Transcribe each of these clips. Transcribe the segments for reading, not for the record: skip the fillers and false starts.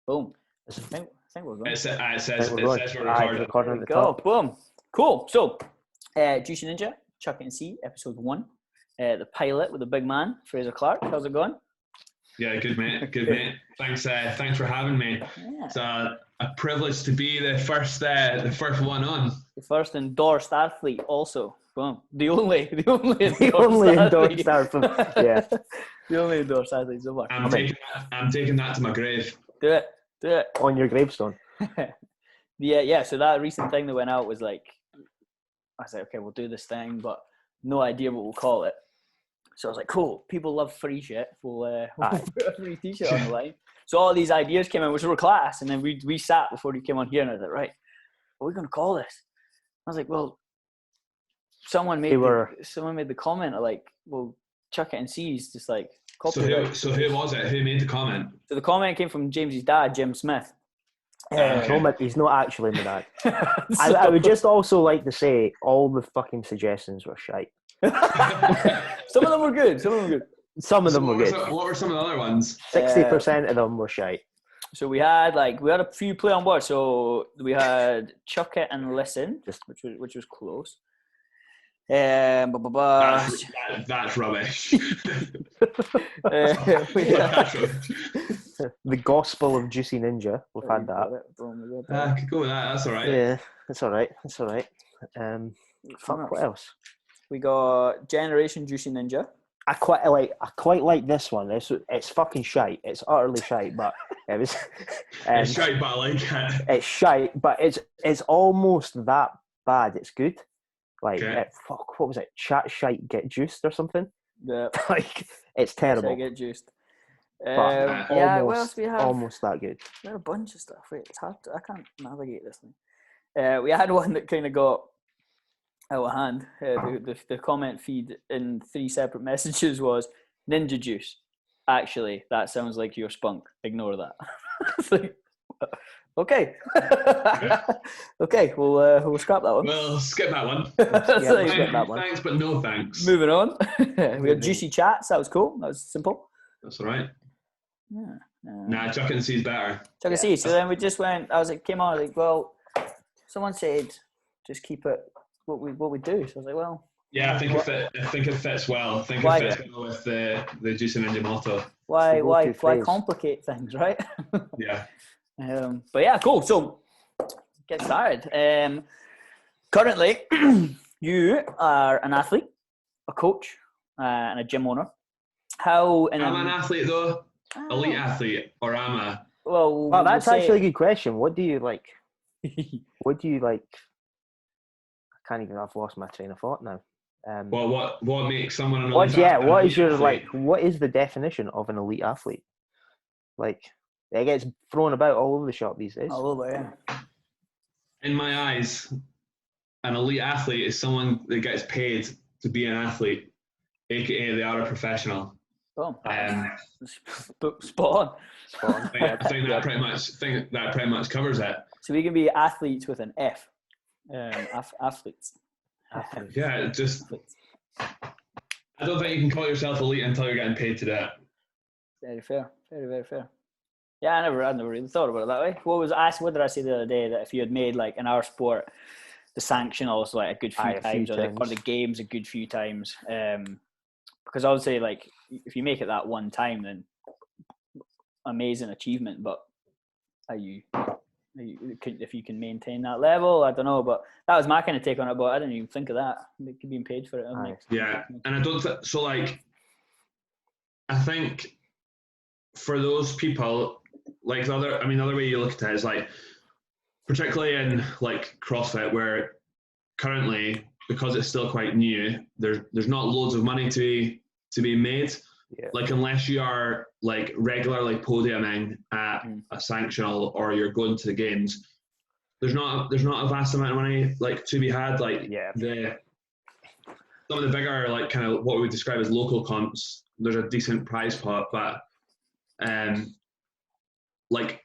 Boom. I think we're going. It says we're recording. There we go. Boom. Cool. So, Juicy Ninja, Chuck It and See, episode 1. The pilot with the big man, Fraser Clark. How's it going? Yeah, good mate. Good mate. Thanks for having me. Yeah. It's a privilege to be the first one on. The first endorsed athlete, also. Boom. The only endorsed athlete. Yeah. The only endorsed athlete so far. I'm taking that to my grave. Do it. On your gravestone. Yeah. So that recent thing that went out was like, I said, okay, we'll do this thing, but no idea what we'll call it. So I was like, cool, people love free shit. We'll put a free t-shirt on the line. So all these ideas came in, which were class. And then we sat before you came on here and I was like, right, what are we going to call this? I was like, well, someone made the comment of like, well, Chuck It and See is just like, so who was it? Who made the comment? So the comment came from James's dad, Jim Smith. He's not actually my dad. I would just also like to say all the fucking suggestions were shite. Some of them were good. What were some of the other ones? 60% of them were shite. So we had a few play on words. So we had Chuck It and Listen, which was close. That's rubbish. The Gospel of JuicyNinja. We've had that. I could go with that. That's all right. Yeah, that's all right. What else? We got Generation JuicyNinja. I quite like this one. It's fucking shite. It's utterly shite, but it was. It's shite, but I like it. It's shite, but it's almost that bad. It's good. Like, what was it? Chat shite, get juiced or something? Yeah. Like, it's terrible. Get juiced. But what else we have? Almost that good. We had a bunch of stuff. Wait, it's hard. I can't navigate this thing. We had one that kind of got out of hand. The comment feed in 3 separate messages was Ninja Juice. Actually, that sounds like your spunk. Ignore that. It's like, okay. Okay, we'll scrap that one. We'll skip that one. Skip that one. Thanks, but no thanks. Moving on. We had Juicy Chats. That was cool. That was simple. That's all right. Yeah. Nah, Chuck It and See is better. Chuck It and See. So then we just went. Came on. Like, well, someone said just keep it what we do. So I was like, well. Yeah, I think it fits well. I think it fits well with the JuicyNinja motto. Why complicate things, right? Yeah. But yeah, cool. So get started. Currently, you are an athlete, a coach, and a gym owner. I'm an athlete though, elite athlete, or am I? Well, that's actually a good question. What do you like? What do you like? I can't even. I've lost my train of thought now. Well, what makes someone an elite athlete? What is your athlete? What is the definition of an elite athlete? Like, it gets thrown about all over the shop these days. All over, yeah. In my eyes, an elite athlete is someone that gets paid to be an athlete, aka they are a professional. Oh, spot on. I think that pretty much covers it. So we can be athletes with an F. Athletes. Yeah, just. I don't think you can call yourself elite until you're getting paid to do it. Very fair. Very, very fair. Yeah, I never really thought about it that way. What did I say the other day? That if you had made like in our sport, the sanction also like a good few times, or the games a good few times. Because I would say like if you make it that one time, then amazing achievement. But if you can maintain that level, I don't know. But that was my kind of take on it. But I didn't even think of that. Being paid for it. Yeah, and I don't. So like, I think for those people, like the other way you look at it is like, particularly in like CrossFit, where currently because it's still quite new, there's not loads of money to be made. Yeah. Like unless you are like regularly podiuming at a sanctional or you're going to the games, there's not a vast amount of money like to be had. Like some of the bigger like kind of what we would describe as local comps, there's a decent prize pot, but like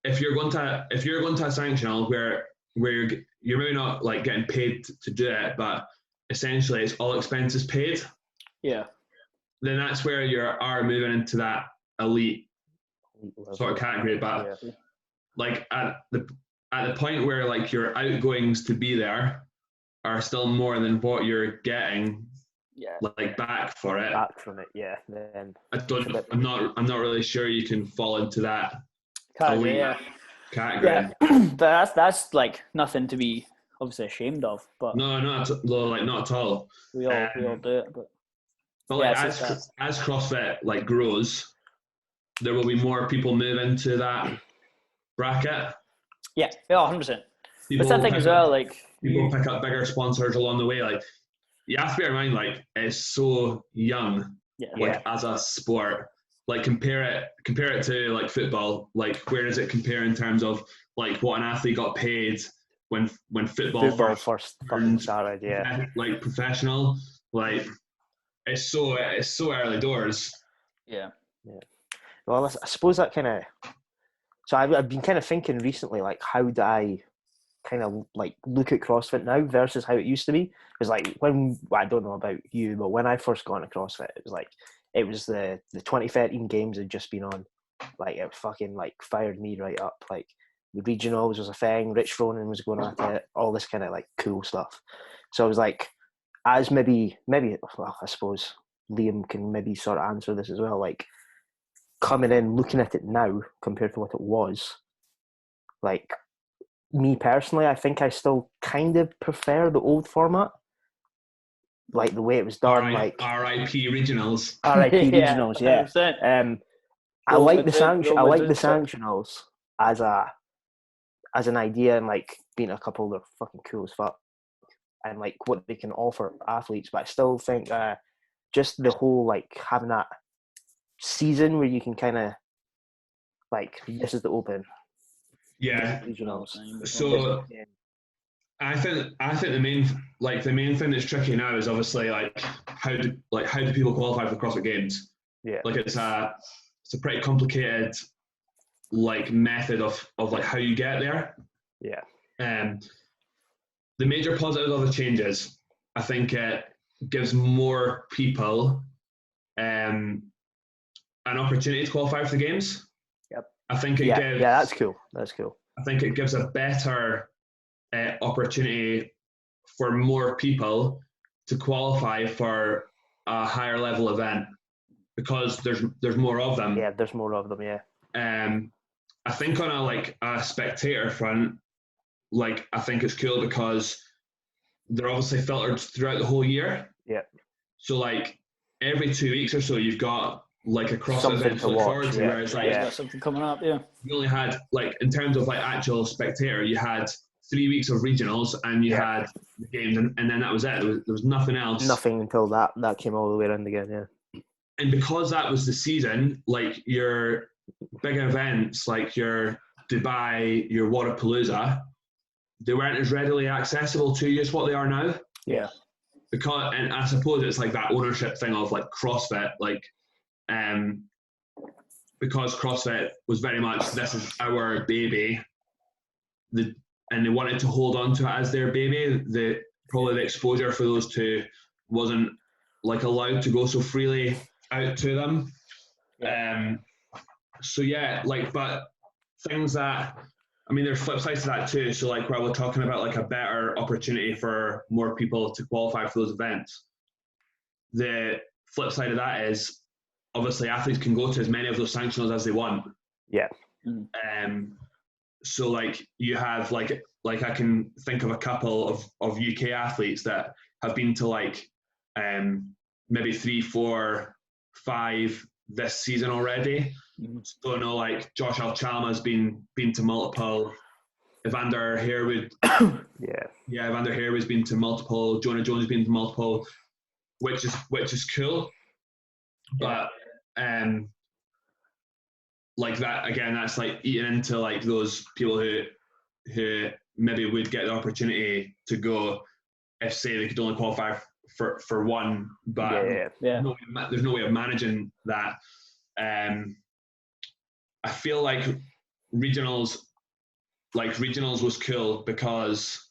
if you're going to a sanctional where you're maybe not like getting paid to do it, but essentially it's all expenses paid. Yeah. Then that's where you are moving into that elite sort of category, but like at the point where like your outgoings to be there are still more than what you're getting like back for it. Back from it, yeah. Then I'm not really sure you can fall into that elite category. Yeah, that's like nothing to be obviously ashamed of, but no, not at all. We all do it, but like as CrossFit like grows, there will be more people move into that bracket. Yeah, 100%. But that thing as well, like people pick up bigger sponsors along the way. Like you have to bear in mind, like it's so young, as a sport. Like compare it to like football. Like where does it compare in terms of like what an athlete got paid when football first started? Yeah, like professional. Like it's so early doors. Yeah. Well, I suppose that kind of. So I've been kind of thinking recently, like how do I kind of like look at CrossFit now versus how it used to be? Because like I don't know about you, but when I first got into CrossFit, it was the 2013 games had just been on. Like it fucking like fired me right up. Like the regionals was a thing, Rich Froning was going at it, all this kind of like cool stuff. So I was like, as maybe well, I suppose Liam can maybe sort of answer this as well. Like coming in, looking at it now compared to what it was, like me personally, I think I still kind of prefer the old format, like the way it was done. Like RIP regionals. RIP regionals, yeah. I like the sanctionals as an idea and like being a couple that are fucking cool as fuck and like what they can offer athletes. But I still think just the whole like having that season where you can kind of like this is the open. Yeah. So I think the main thing that's tricky now is obviously like how do people qualify for the CrossFit Games? Yeah. Like it's a pretty complicated like method of like how you get there. Yeah. The major positives of the changes, I think it gives more people an opportunity to qualify for the games. Yep. I think it gives. Yeah, that's cool. I think it gives a better opportunity for more people to qualify for a higher level event because there's more of them. Yeah, there's more of them. Yeah. I think on a spectator front, like I think it's cool because they're obviously filtered throughout the whole year. Yeah. So like every 2 weeks or so, you've got like a CrossFit event to look forward to, where it's like got something coming up. Yeah. You only had like in terms of like actual spectator, you had 3 weeks of regionals and you had the games, and then that was it. There was nothing else. Nothing until that came all the way around again. Yeah. And because that was the season, like your big events, like your Dubai, your Wadapalooza, they weren't as readily accessible to you as what they are now. Yeah. And I suppose it's like that ownership thing of like CrossFit, like, because CrossFit was very much this is our baby, and they wanted to hold on to it as their baby. Probably the exposure for those two wasn't like allowed to go so freely out to them. Yeah. So yeah, like, but things that, I mean, there's flip sides to that too. So like while we're talking about like a better opportunity for more people to qualify for those events, the flip side of that is obviously athletes can go to as many of those sanctionals as they want. Yeah. So like you have like I can think of a couple of UK athletes that have been to like maybe 3, 4, 5 this season already. So no, like Josh Alchama's been to multiple. Evander Harewood, Evander Harewood's been to multiple. Jonah Jones has been to multiple, which is cool. But like that again, that's like eating into like those people who maybe would get the opportunity to go if say they could only qualify for one, but there's no way of managing that. I feel like regionals was cool because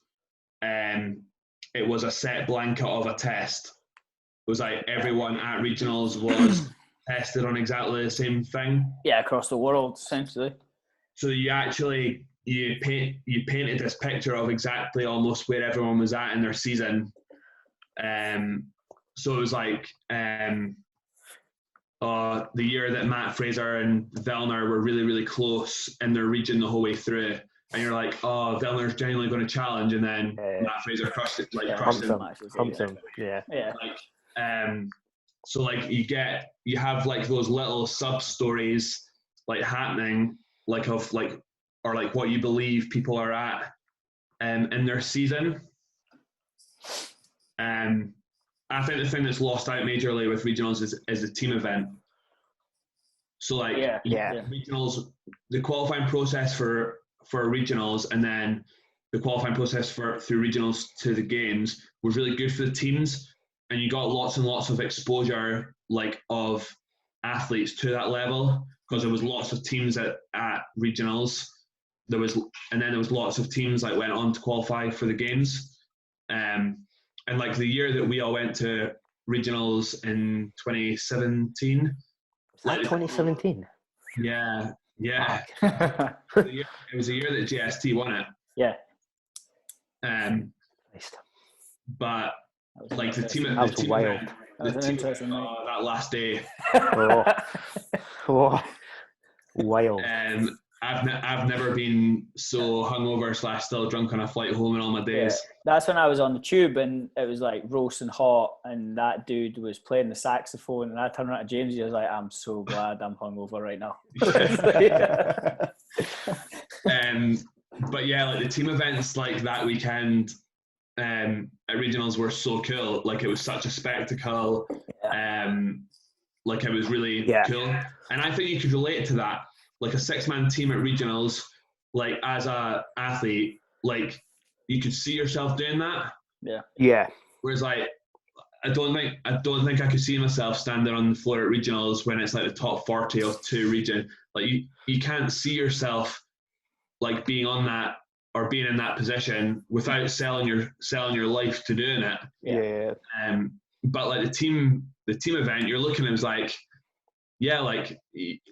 it was a set blanket of a test. It was like everyone at regionals was tested on exactly the same thing. Yeah, across the world, essentially. So you painted this picture of exactly almost where everyone was at in their season. So it was like the year that Matt Fraser and Vellner were really, really close in their region the whole way through. And you're like, oh, Vellner's genuinely going to challenge, and then Matt Fraser crushed it, crushed him. Yeah. So like you have like those little sub stories like happening like of like or like what you believe people are at in their season. I think the thing that's lost out majorly with regionals is the team event. So like regionals, the qualifying process for regionals and then the qualifying process through regionals to the games was really good for the teams, and you got lots and lots of exposure like of athletes to that level because there was lots of teams at regionals. There was lots of teams like went on to qualify for the games. And like the year that we all went to regionals in 2017. Was that 2017? Yeah. It was a year that GST won it. Yeah. But like the team wild. Event, that was an interesting night. That last day. Wild. I've never been so hungover / still drunk on a flight home in all my days. Yeah. That's when I was on the tube and it was like roasting hot and that dude was playing the saxophone and I turned around to James and he was like, I'm so glad I'm hungover right now. But yeah, like the team events like that weekend at regionals were so cool. Like it was such a spectacle. Like it was really cool. And I think you could relate to that. Like a 6-man team at regionals, like as a athlete, like you could see yourself doing that. Yeah. Whereas like I don't think I could see myself standing on the floor at regionals when it's like the top 40 of 2 region. Like you can't see yourself like being on that or being in that position without selling your life to doing it. Yeah. But like the team event, you're looking at it as like, yeah, like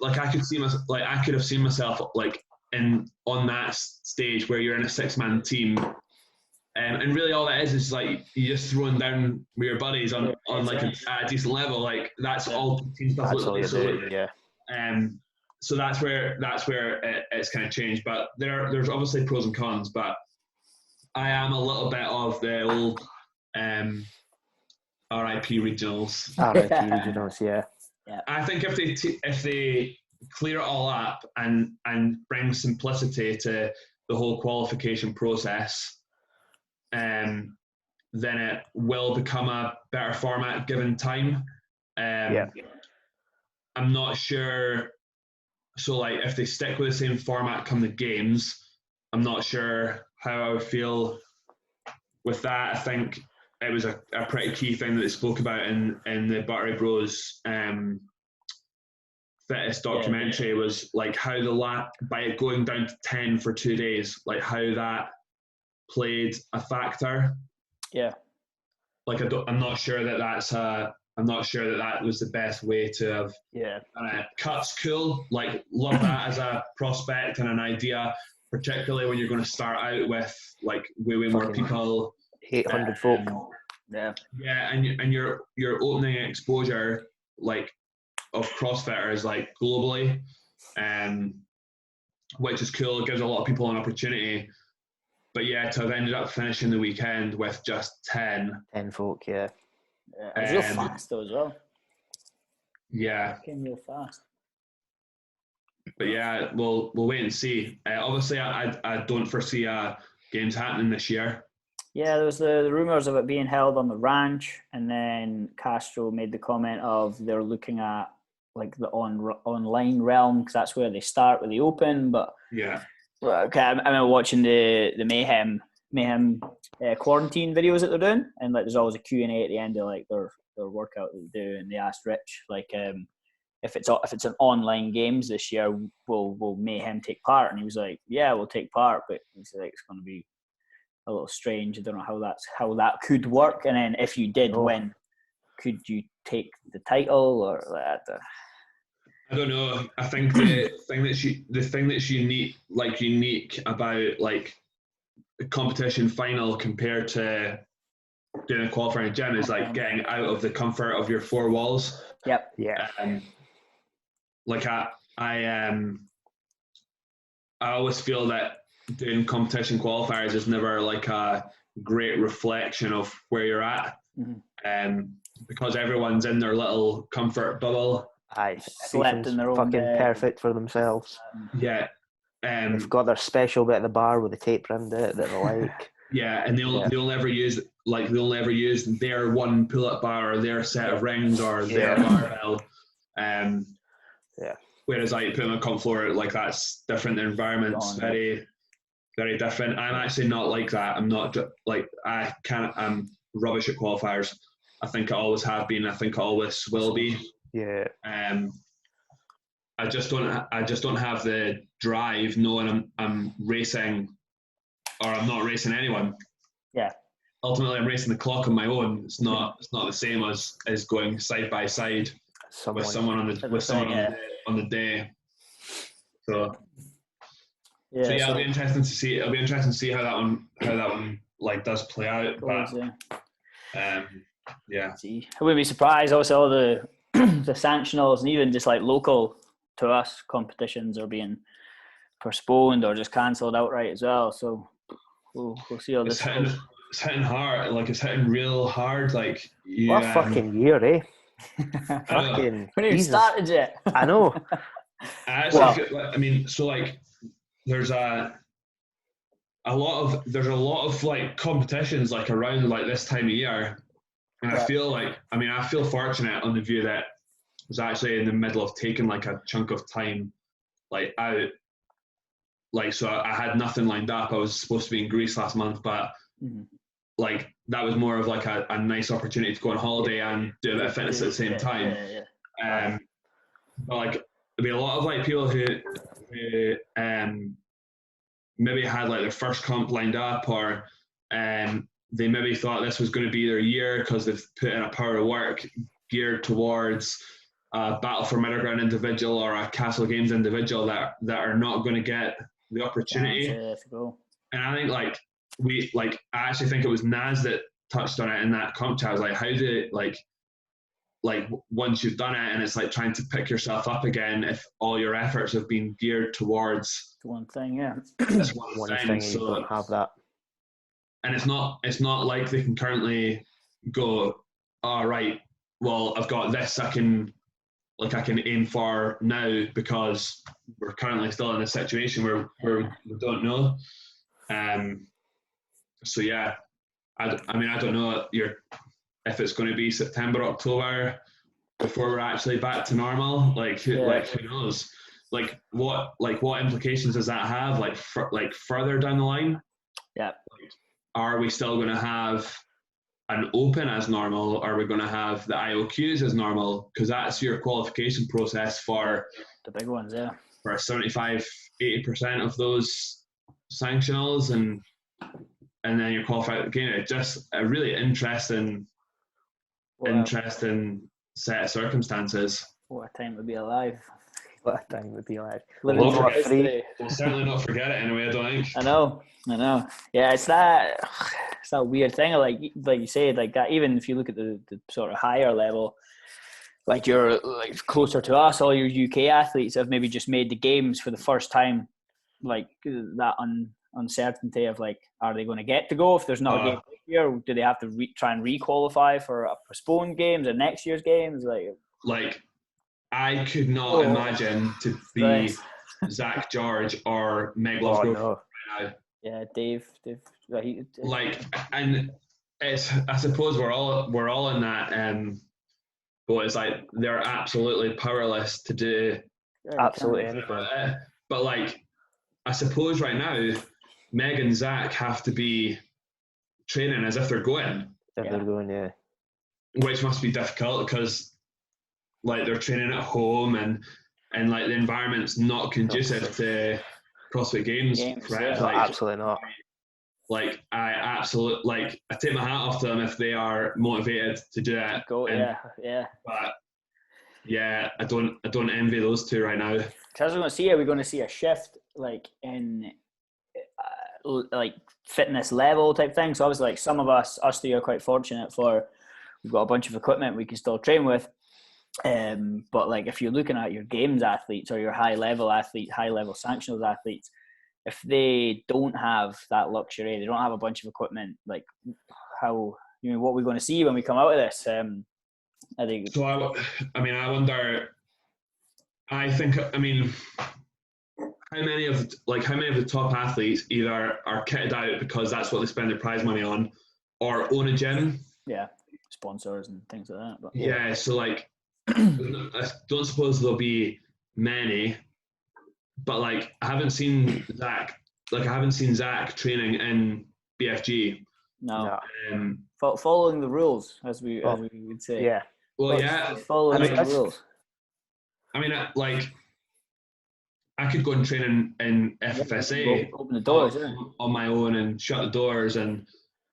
I could have seen myself like on that stage where you're in a 6-man team, and really all that is like you just throwing down with your buddies on like at a decent level. Like that's all team stuff looks like. So that's where it's kind of changed. But there's obviously pros and cons. But I am a little bit of the old RIP regionals. RIP regionals, yeah. I think if they clear it all up and bring simplicity to the whole qualification process, then it will become a better format given time. I'm not sure. So like if they stick with the same format come the games, I'm not sure how I would feel with that. I think it was a pretty key thing that they spoke about in the Buttery Bros Fittest documentary was like how by it going down to 10 for 2 days, like how that played a factor. Yeah. Like I'm not sure that was the best way to have. Yeah. Cut's cool. Like love that as a prospect and an idea, particularly when you're going to start out with like way more people. 800 folk. Yeah, and you're opening exposure like of CrossFitters like globally, which is cool. It gives a lot of people an opportunity. But yeah, to have ended up finishing the weekend with just 10 folk, yeah. It was real fast though as well. Yeah, it came real fast. But yeah, we'll wait and see. Obviously, I don't foresee games happening this year. Yeah, there was the rumours of it being held on the ranch, and then Castro made the comment of they're looking at like the online realm because that's where they start with the Open. But yeah, okay, I remember watching the Mayhem quarantine videos that they're doing, and like there's always a Q&A at the end of like their workout that they do, and they asked Rich like if it's an online games this year, will Mayhem take part? And he was like, yeah, we'll take part, but he's like it's going to be a little strange. I don't know how that could work. And then if you did win, could you take the title or that? I don't know. I think the thing that's unique about like a competition final compared to doing a qualifying gym is like getting out of the comfort of your four walls. Yep. Yeah. Like I always feel that doing competition qualifiers is never like a great reflection of where you're at, because everyone's in their little comfort bubble. Aye, Slept in their own fucking bed. perfect for themselves. Yeah. They've got their special bit at the bar with the tape around it that they like. Yeah, and they'll never use their one pull-up bar or their set of rings or their barbell. Whereas like putting on a comp floor, like that's different. The environment's very, very different. I'm actually not like that. I'm not like I'm rubbish at qualifiers. I think I always have been. I think I always will be. Yeah. I just don't have the drive knowing I'm racing, or I'm not racing anyone. Yeah. Ultimately, I'm racing the clock on my own. It's not the same as going side by side with someone on the day. So it'll be interesting to see. It'll be interesting to see how that one like does play out. But yeah. I wouldn't be surprised. Also, all the the sanctionals and even just like local to us competitions are being postponed or just cancelled outright as well. So we'll see how this goes. It's hitting hard. Like it's hitting real hard. Like what a fucking year, eh? Fucking. We haven't even started yet. I know. I mean, so like there's a lot of like competitions like around like this time of year. And I feel fortunate on the view that I was actually in the middle of taking like a chunk of time like out. Like, so I had nothing lined up. I was supposed to be in Greece last month, but like that was more of like a nice opportunity to go on holiday and do a bit of fitness at the same time. But like there'll be a lot of like people who maybe had like their first comp lined up, or they maybe thought this was going to be their year because they've put in a power of work geared towards a Battle for Middle Ground individual or a Castle Games individual that are not going to get the opportunity. And I think I actually think it was Naz that touched on it in that comp chat. I was like, how do like once you've done it and it's like trying to pick yourself up again if all your efforts have been geared towards one thing, this one thing. So you don't have that. And it's not like they can currently go, all right, well, I've got this I can aim for now because we're currently still in a situation where we don't know. So yeah, I don't know if it's going to be September, October before we're actually back to normal. Like who knows? Like what implications does that have? Like further down the line? Yeah. Like, are we still going to have an open as normal? Are we going to have the IOQs as normal? Because that's your qualification process for the big ones, yeah. For 75-80% of those sanctionals, and then you're qualified again. It's just a really interesting set of circumstances. What a time to be alive. What a time to be alive. We'll certainly not forget it anyway, I don't think. I know. Yeah, it's that weird thing. Like you said, like that. Even if you look at the sort of higher level, like you're like closer to us, all your UK athletes have maybe just made the games for the first time. Like that uncertainty of like, are they going to get to go if there's not a game this year? Or do they have to try and re-qualify for a postponed games or next year's games? Like I could not imagine to be Zach George or Meg Lovegrove right now. Yeah, Dave. And it's, I suppose we're all in that. But it's like they're absolutely powerless to do absolutely anything. But like, I suppose right now, Meg and Zach have to be training as if they're going. They're going, yeah. Which must be difficult because, like, they're training at home and like the environment's not conducive to CrossFit Games. Right? Yeah. Like, absolutely not. Like I take my hat off to them if they are motivated to do it. Yeah. But Yeah, I don't envy those two right now. Because I was going to see, are we going to see a shift like in like fitness level type thing? So obviously, like some of us three are quite fortunate we've got a bunch of equipment we can still train with. But like if you're looking at your games athletes or your high level sanctionals athletes, if they don't have that luxury, they don't have a bunch of equipment, like how, what we're going to see when we come out of this. I think. So I wonder. I think, how many of the top athletes either are kitted out because that's what they spend their prize money on, or own a gym? Yeah, sponsors and things like that. But yeah, so like, I don't suppose there'll be many, but like I haven't seen Zach training in BFG. No. Following the rules, as we would say. Yeah. Well, yeah. Following the rules. I mean, like, I could go and train in FFSA, open the doors, on my own and shut the doors,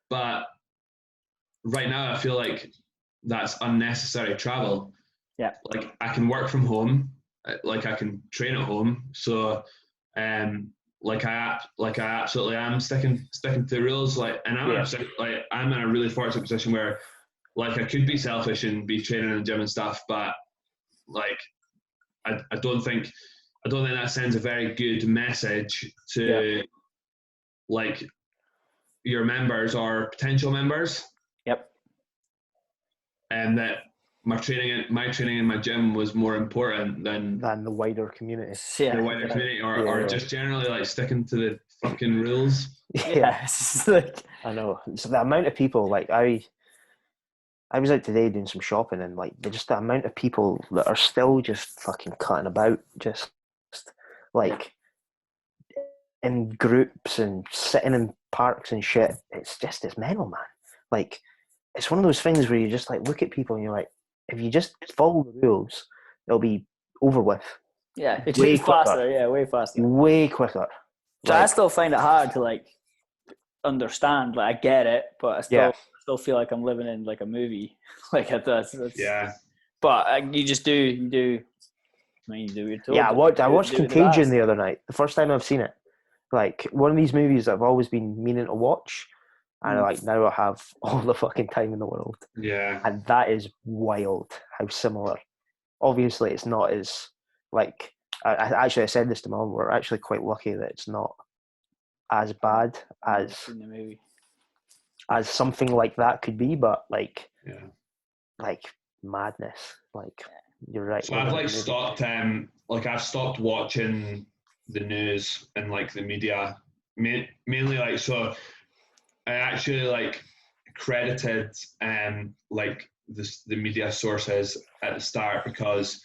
but right now I feel like that's unnecessary travel. Yeah. Like I can work from home, like I can train at home. So, like I absolutely am sticking to the rules. Like, and I'm in a really fortunate position where, like, I could be selfish and be training in the gym and stuff, but like, I don't think that sends a very good message to like your members or potential members. Yep. And that my training in my gym was more important than the wider community. Yeah. The wider community, or just generally like sticking to the fucking rules. Yeah. It's like, I know. So the amount of people, like I was out today doing some shopping, and like the amount of people that are still just fucking cutting about, just like in groups and sitting in parks and shit. It's mental, man. Like, it's one of those things where you just like look at people and you're like, if you just follow the rules, it'll be over with. Yeah, it's way faster. Yeah, way faster. Way quicker. So I still find it hard to like understand. Like I get it, but I still feel like I'm living in like a movie. Like that's yeah. But you just do. You do what you're told. Yeah, I watched Contagion the other night. The first time I've seen it. Like one of these movies that I've always been meaning to watch, and like now I have all the fucking time in the world. Yeah. And that is wild how similar. Obviously, it's not as like I said this to Mum. We're actually quite lucky that it's not as bad as something like that could be, but like madness. Like you're right. So I've like stopped. I've stopped watching the news and like the media, mainly like so. I actually like credited like the media sources at the start because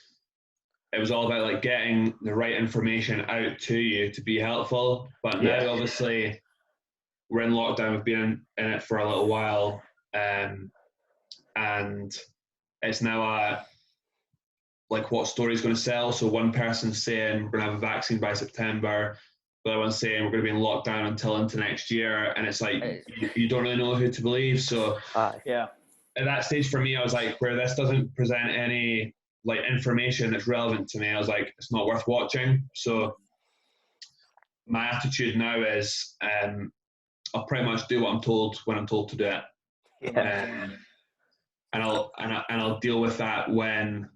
it was all about like getting the right information out to you to be helpful. But now obviously we're in lockdown. We've been in it for a little while, and it's now like what story's going to sell. So one person's saying we're going to have a vaccine by September. The other one's saying we're going to be in lockdown until into next year. And it's like, you don't really know who to believe. So yeah, at that stage for me, I was like, where this doesn't present any like information that's relevant to me, I was like, it's not worth watching. So my attitude now is I'll pretty much do what I'm told when I'm told to do it. Yeah. And I'll deal with that when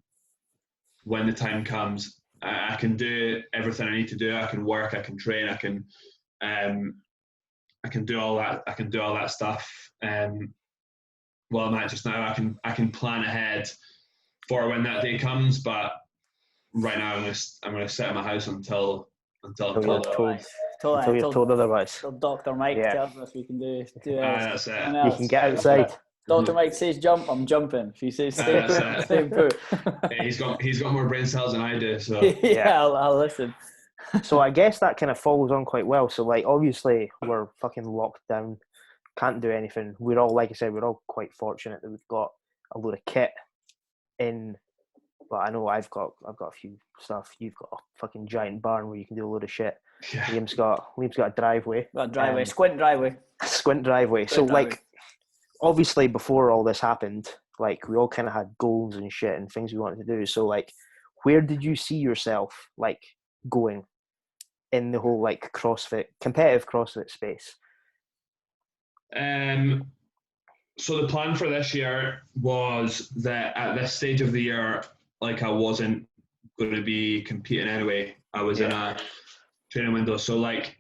the time comes. I can do everything I need to do. I can work. I can train. I can do all that. I can do all that stuff. Well, I'm at just now. I can plan ahead for when that day comes. But right now, I'm gonna sit in my house until I'm told otherwise. Until you're told otherwise. Till Dr. Mike tells us we can do that's it. You can get outside. Dr. Mike says jump, I'm jumping. If he says stay put. He's got more brain cells than I do, so I'll listen. So I guess that kind of follows on quite well. So like obviously we're fucking locked down, can't do anything. We're all, like I said, we're all quite fortunate that we've got a load of kit in. But I know I've got a few stuff. You've got a fucking giant barn where you can do a load of shit. Yeah. Liam's got a driveway. Squint driveway. So like obviously before all this happened, like we all kind of had goals and shit and things we wanted to do. So like, where did you see yourself like going in the whole like competitive CrossFit space? So the plan for this year was that at this stage of the year, like I wasn't going to be competing anyway. I was in a training window. So like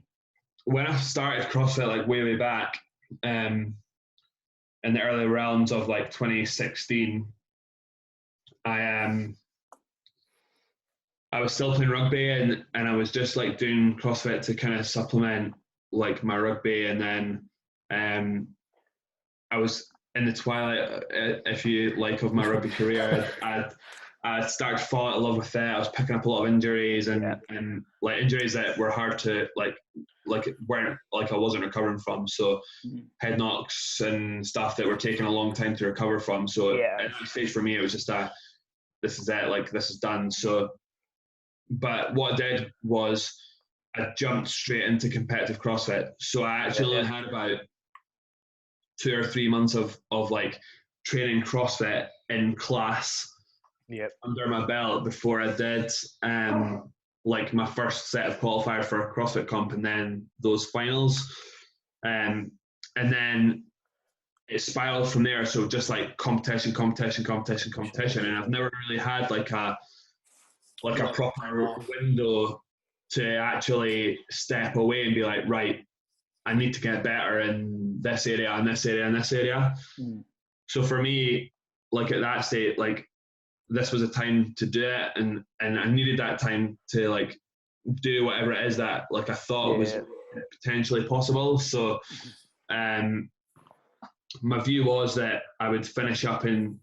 when I started CrossFit, like way back, in the early realms of like 2016, I was still playing rugby and I was just like doing CrossFit to kind of supplement like my rugby, and then I was in the twilight, if you like, of my rugby career. I started to fall in love with it. I was picking up a lot of injuries and like injuries that were hard to like weren't like I wasn't recovering from. So head knocks and stuff that were taking a long time to recover from. So at that stage for me, it was just this is it, like this is done. So, but what I did was I jumped straight into competitive CrossFit. So I actually only had about 2 or 3 months of like training CrossFit in class under my belt before I did like my first set of qualifiers for a CrossFit comp and then those finals. And then it spiraled from there. So just like competition. And I've never really had like a proper window to actually step away and be like, right, I need to get better in this area and this area and this area. So for me, like at that state, like this was a time to do it, and I needed that time to like do whatever it is that like I thought was potentially possible. So my view was that I would finish up in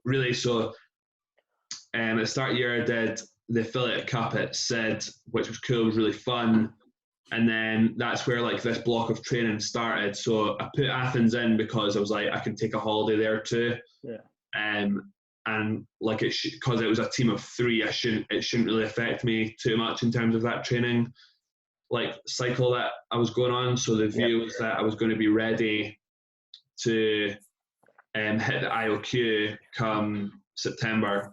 really, so at the start of the year I did the Affiliate Cup at Sid, which was cool, was really fun. And then that's where like this block of training started. So I put Athens in because I was like, I can take a holiday there too. And like because it was a team of 3, it shouldn't really affect me too much in terms of that training like cycle that I was going on. So the view was that I was going to be ready to hit the IOQ come September.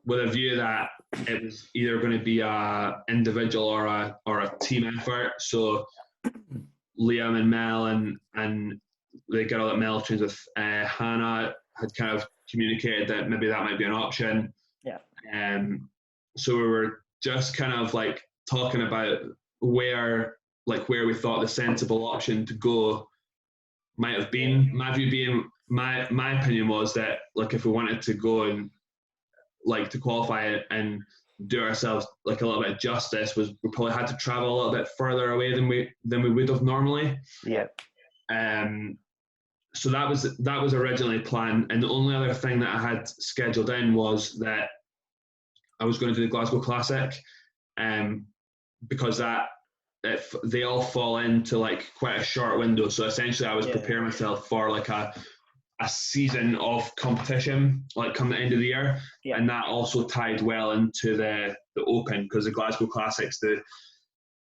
With a view that it was either going to be a individual or a team effort. So Liam and Mel and the girl that Mel trains with, Hannah, had kind of communicated that maybe that might be an option. So we were just kind of like talking about where we thought the sensible option to go might have been. My view being, my opinion was that like if we wanted to go and like to qualify and do ourselves like a little bit of justice, was we probably had to travel a little bit further away than we would have normally. So that was originally planned, and the only other thing that I had scheduled in was that I was going to do the Glasgow Classic, because they all fall into like quite a short window. So essentially I was preparing myself for like a season of competition, like come the end of the year. And that also tied well into the Open, because the Glasgow Classic's the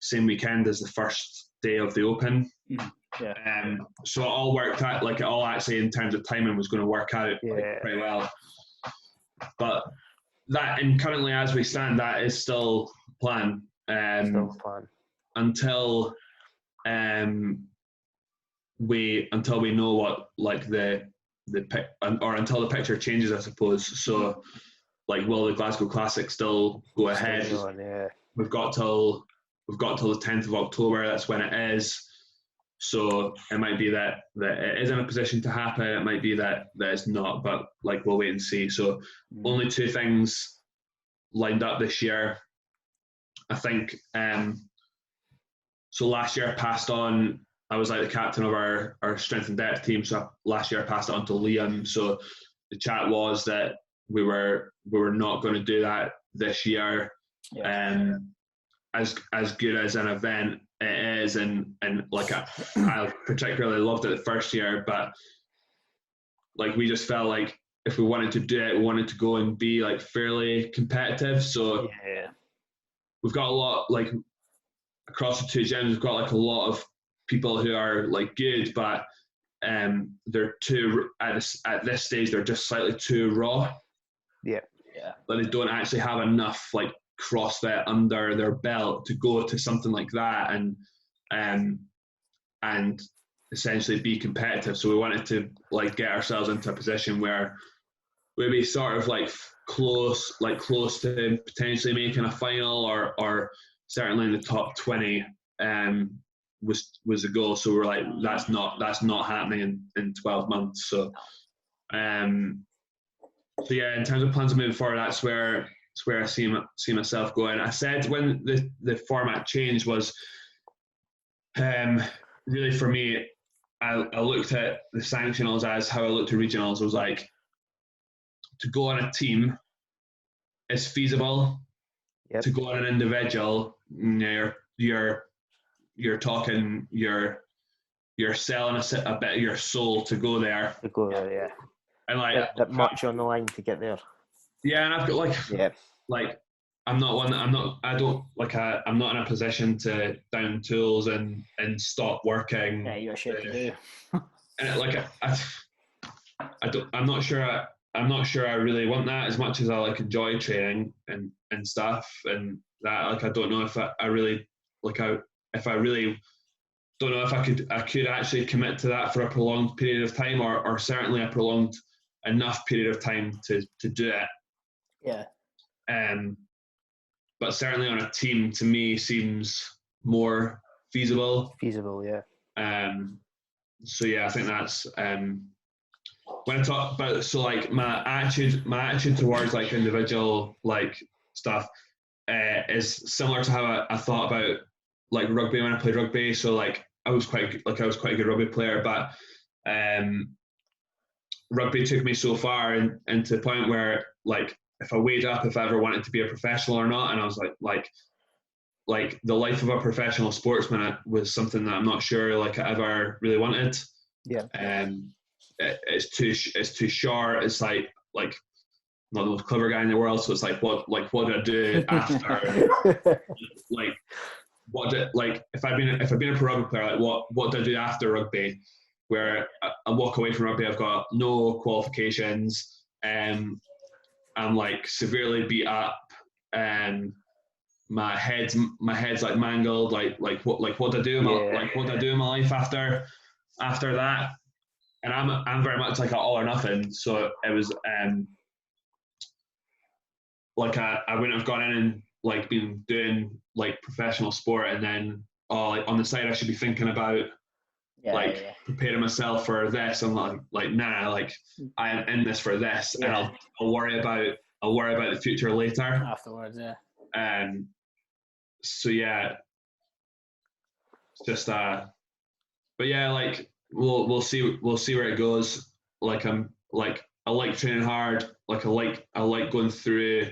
same weekend as the first day of the Open. So it all worked out, like it all actually in terms of timing was going to work out like, pretty well. But that, and currently as we stand, that is still plan. Until we know what like until the picture changes, I suppose. So like, will the Glasgow Classic still go ahead? We've got till the 10th of October. That's when it is. So it might be that it is in a position to happen. It might be that it's not, but like we'll wait and see. So only 2 things lined up this year, I think. So last year I passed on. I was like the captain of our strength and depth team. So last year I passed it on to Liam. So the chat was that we were not going to do that this year. As good as an event it is, and like I particularly loved it the first year, but like we just felt like if we wanted to do it, we wanted to go and be like fairly competitive. So we've got a lot, like across the 2 gyms, we've got like a lot of people who are like good, but they're too at this stage they're just slightly too raw. Yeah. But they don't actually have enough like CrossFit under their belt to go to something like that and essentially be competitive. So we wanted to like get ourselves into a position where we'd be sort of like close to potentially making a final or certainly in the top 20 was the goal. So we're like, that's not happening in 12 months. So so yeah, in terms of plans moving forward, that's where I see myself going. I said when the format change was really for me, I looked at the sanctionals as how I looked at regionals. I was like, to go on a team is feasible. Yep. To go on an individual, you're talking you're selling a bit of your soul to go there. To go there, yeah. And like that much on the line to get there. Yeah, and I've got like I'm not in a position to down tools and stop working. Yeah, you got shit to do. And like I'm not sure I really want that as much as I like enjoy training and stuff and that. Like I don't know if I really don't know if I could actually commit to that for a prolonged period of time or certainly a prolonged enough period of time to do it. Yeah. But certainly on a team to me seems more feasible. Feasible, yeah. So yeah, I think that's when I talk about, so like my attitude towards like individual like stuff is similar to how I thought about like rugby when I played rugby. So like I was quite a good rugby player, but rugby took me so far into the point where like if I weighed up if I ever wanted to be a professional or not, and I was like the life of a professional sportsman was something that I'm not sure like I ever really wanted. Yeah. It's too short. It's like I'm not the most clever guy in the world, so it's like what do I do after like what do, like if I've been a pro rugby player, like what do I do after rugby, where I walk away from rugby, I've got no qualifications, I'm like severely beat up, and my head's like mangled, like what do I do what do I do in my life after that? And I'm very much like an all or nothing. So it was like I wouldn't have gone in and like been doing like professional sport and then like on the side I should be thinking about preparing myself for this. I'm like nah, like I am in this for this, and I'll worry about the future later afterwards. Yeah. So yeah, it's just but yeah, like we'll see where it goes. Like I like training hard. Like I like going through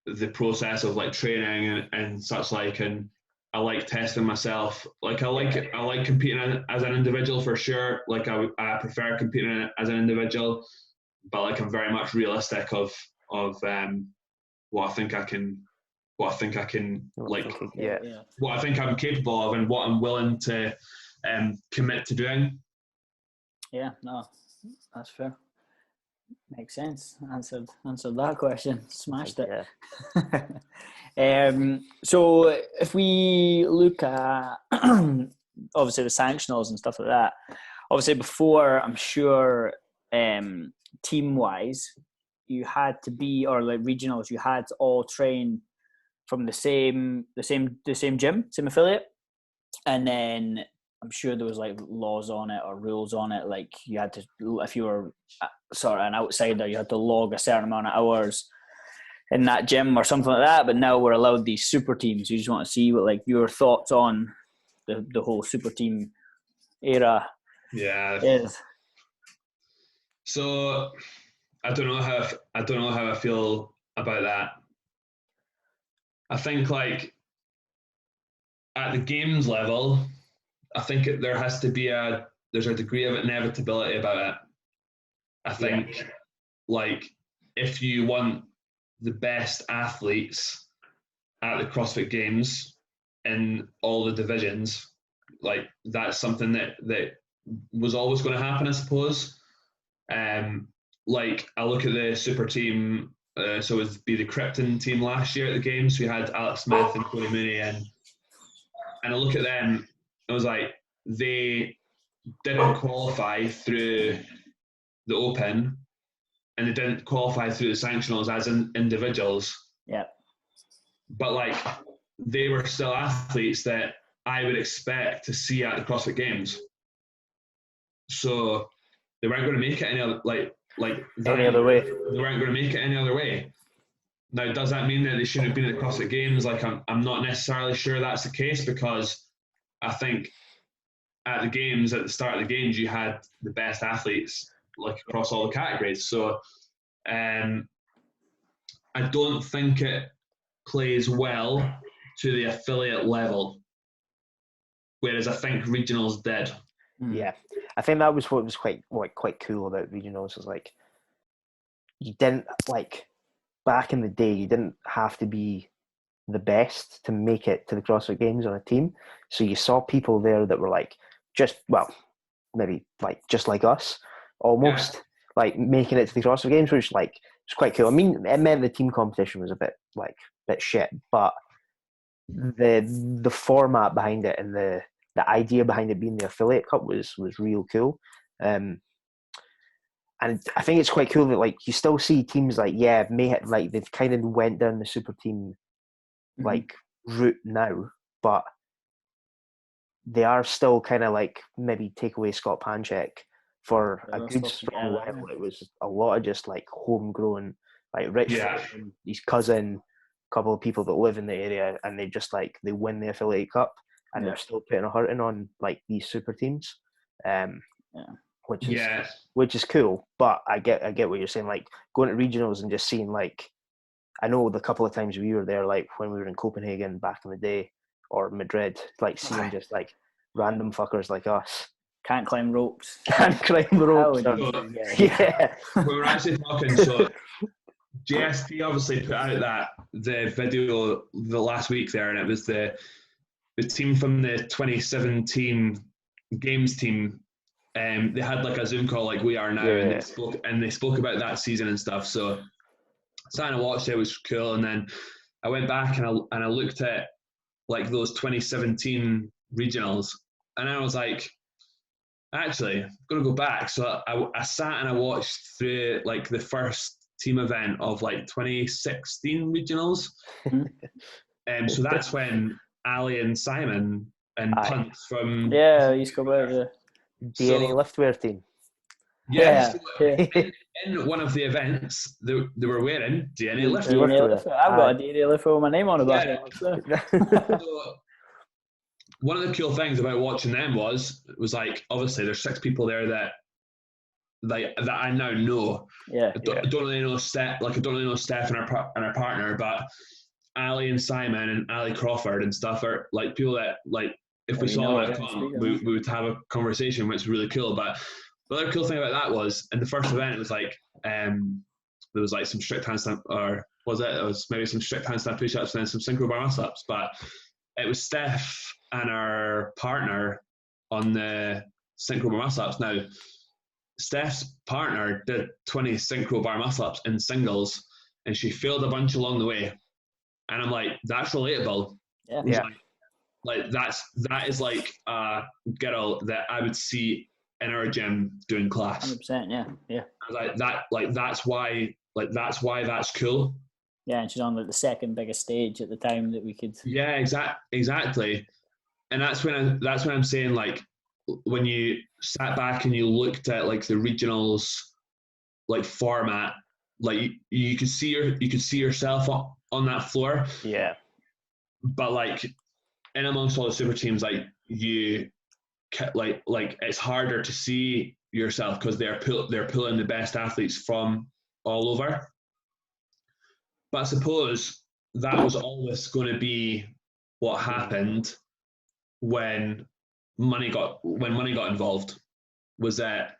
the process of like training and such like, and I like testing myself. Like I like competing as an individual for sure. Like I prefer competing as an individual, but like I'm very much realistic of what I think I can what I think I'm capable of and what I'm willing to commit to doing. Yeah, no, that's fair. Makes sense. Answered that question. Smashed it. Yeah. So if we look at obviously the sanctionals and stuff like that, obviously before, I'm sure team wise you had to be, or like regionals, you had to all train from the same gym, same affiliate, and then I'm sure there was like laws on it or rules on it. Like you had to, if you were sort of an outsider, you had to log a certain amount of hours in that gym or something like that. But now we're allowed these super teams. You just want to see what like your thoughts on the whole super team era is. So I don't know how I feel about that. I think like at the games level, I think there's a degree of inevitability about it. I think like if you want the best athletes at the CrossFit Games in all the divisions, like that's something that was always going to happen, I suppose. Like I look at the super team, so it would be the Krypton team last year at the games. We had Alex Smith and Tony Mooney in, and I look at them. I was like, they didn't qualify through the Open, and they didn't qualify through the sanctionals as individuals. Yeah. But like, they were still athletes that I would expect to see at the CrossFit Games. So they weren't going to make it any other Any other way. They weren't going to make it any other way. Now, does that mean that they shouldn't have been at the CrossFit Games? Like, I'm not necessarily sure that's the case, because I think at the games, at the start of the games, you had the best athletes like across all the categories. So I don't think it plays well to the affiliate level, whereas I think regionals did. Yeah, I think that was what was quite cool about regionals. Was like, you didn't, like, back in the day, you didn't have to be the best to make it to the CrossFit Games on a team. So you saw people there that were like maybe like just like us, almost like making it to the CrossFit Games, which like was quite cool. I mean, it meant the team competition was a bit shit, but the format behind it and the idea behind it being the affiliate cup was real cool. And I think it's quite cool that like you still see teams like like they've kind of went down the super team like route now, but they are still kind of like maybe take away Scott Panchek for a good strong level. It was a lot of just like homegrown, like Rich, his cousin, a couple of people that live in the area, and they just like they win the affiliate cup, and they're still putting a hurting on like these super teams, which is cool. But I get what you're saying. Like going to regionals and just seeing like, I know the couple of times we were there, like when we were in Copenhagen back in the day, or Madrid, like seeing just like random fuckers like us. Can't climb ropes. Can't climb ropes. Yeah. We were actually talking, so JST obviously put out the video the last week there, and it was the team from the 2017 games team. They had like a Zoom call like we are now, and they spoke about that season and stuff. So I watched it, was cool, and then I went back and I looked at like those 2017 regionals, and I was like, actually, I'm gonna go back. So I sat and I watched through like the first team event of like 2016 regionals. So that's when Ali and Simon and Punt from East Kilbride, DNA liftwear team. In one of the events, they were wearing DNA liftwear. I've got a DNA liftwear with my name on it. So, one of the cool things about watching them was like, obviously there's 6 people there that I now know. I don't really know Steph. Like I don't really know Steph and her partner, but Ali and Simon and Ali Crawford and stuff are like people that like if we saw them at a con, we would have a conversation, which is really cool. But the other cool thing about that was in the first event, it was like there was like some strict handstand, or was it? It was maybe some strict handstand push-ups and then some synchro bar muscle-ups. But it was Steph and her partner on the synchro bar muscle-ups. Now, Steph's partner did 20 synchro bar muscle-ups in singles, and she failed a bunch along the way. And I'm like, that's relatable. Like that is like a girl that I would see in our gym doing class. 100%, yeah. That's why that's cool. Yeah, and she's on like the second biggest stage at the time that we could. Yeah, exactly. And that's when I'm saying like when you sat back and you looked at like the regionals like format, like you could see yourself on that floor. Yeah. But like in amongst all the super teams, like you like it's harder to see yourself because they're pulling the best athletes from all over. But I suppose that was always going to be what happened when money got involved. Was that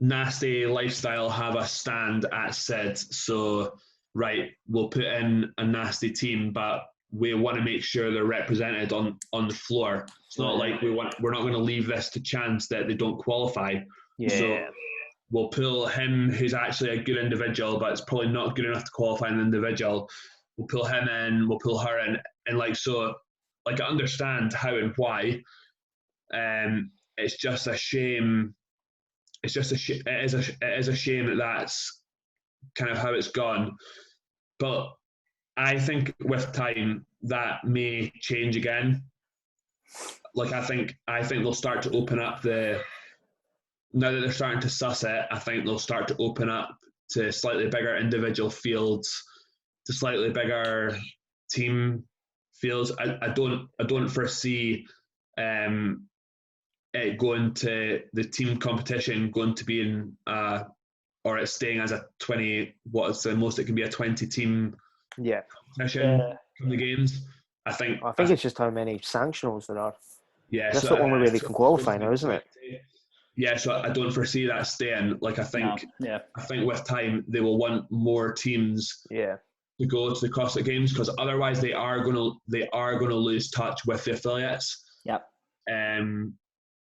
nasty lifestyle have a stand at said, so right, we'll put in a nasty team, but we want to make sure they're represented on the floor. It's not like we're not going to leave this to chance that they don't qualify. Yeah. So we'll pull him, who's actually a good individual, but it's probably not good enough to qualify an individual. We'll pull him in, we'll pull her in, and like so, like I understand how and why. It's just a shame. It is a shame that that's kind of how it's gone. But I think with time that may change again. Like I think they'll start to open up now that they're starting to suss it, I think they'll start to open up to slightly bigger individual fields, to slightly bigger team fields. I don't foresee it going to the team competition going to be in or it's staying as a 20. What is the most it can be, a 20 team competition from the games. I think it's just how many sanctionals there are. Yeah, that's the only way they can qualify now, isn't it? Yeah, so I don't foresee that staying. Like I think with time they will want more teams to go to the CrossFit Games, because otherwise they are going to lose touch with the affiliates. Yep.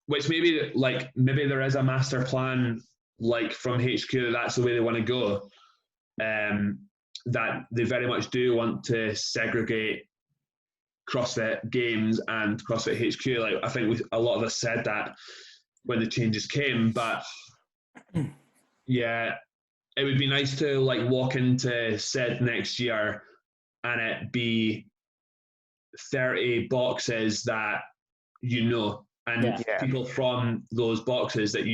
Which maybe there is a master plan like from HQ that's the way they want to go. That they very much do want to segregate CrossFit Games and CrossFit HQ. Like I think a lot of us said that when the changes came, but yeah, it would be nice to like walk into said next year and it be 30 boxes that and people from those boxes that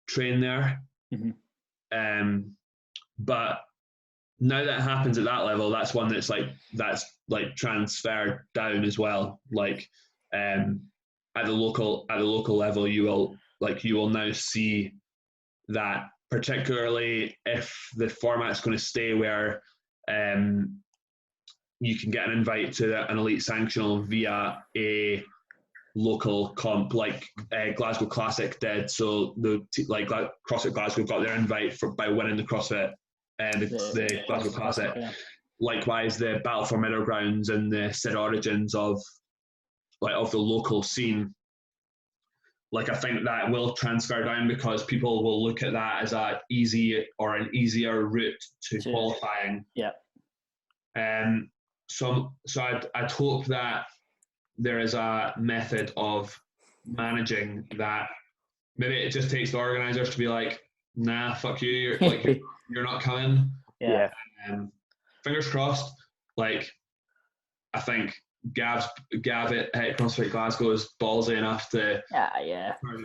train there. Mm-hmm. But now that happens at that level, that's one that's transferred down as well. Like at the local level, you will now see that, particularly if the format's going to stay where you can get an invite to an elite sanctional via a local comp like Glasgow Classic did. So CrossFit Glasgow got their invite by winning the CrossFit and the Glasgow Classic. Yeah. Likewise, the Battle for Middle Grounds and the Sid Origins of the local scene. Like I think that will transfer down because people will look at that as an easier route to qualifying. Yeah. So I'd hope that there is a method of managing that. Maybe it just takes the organisers to be like, nah, fuck you, you're not coming. Yeah. Fingers crossed. Like, I think Gav at CrossFit Glasgow is ballsy enough to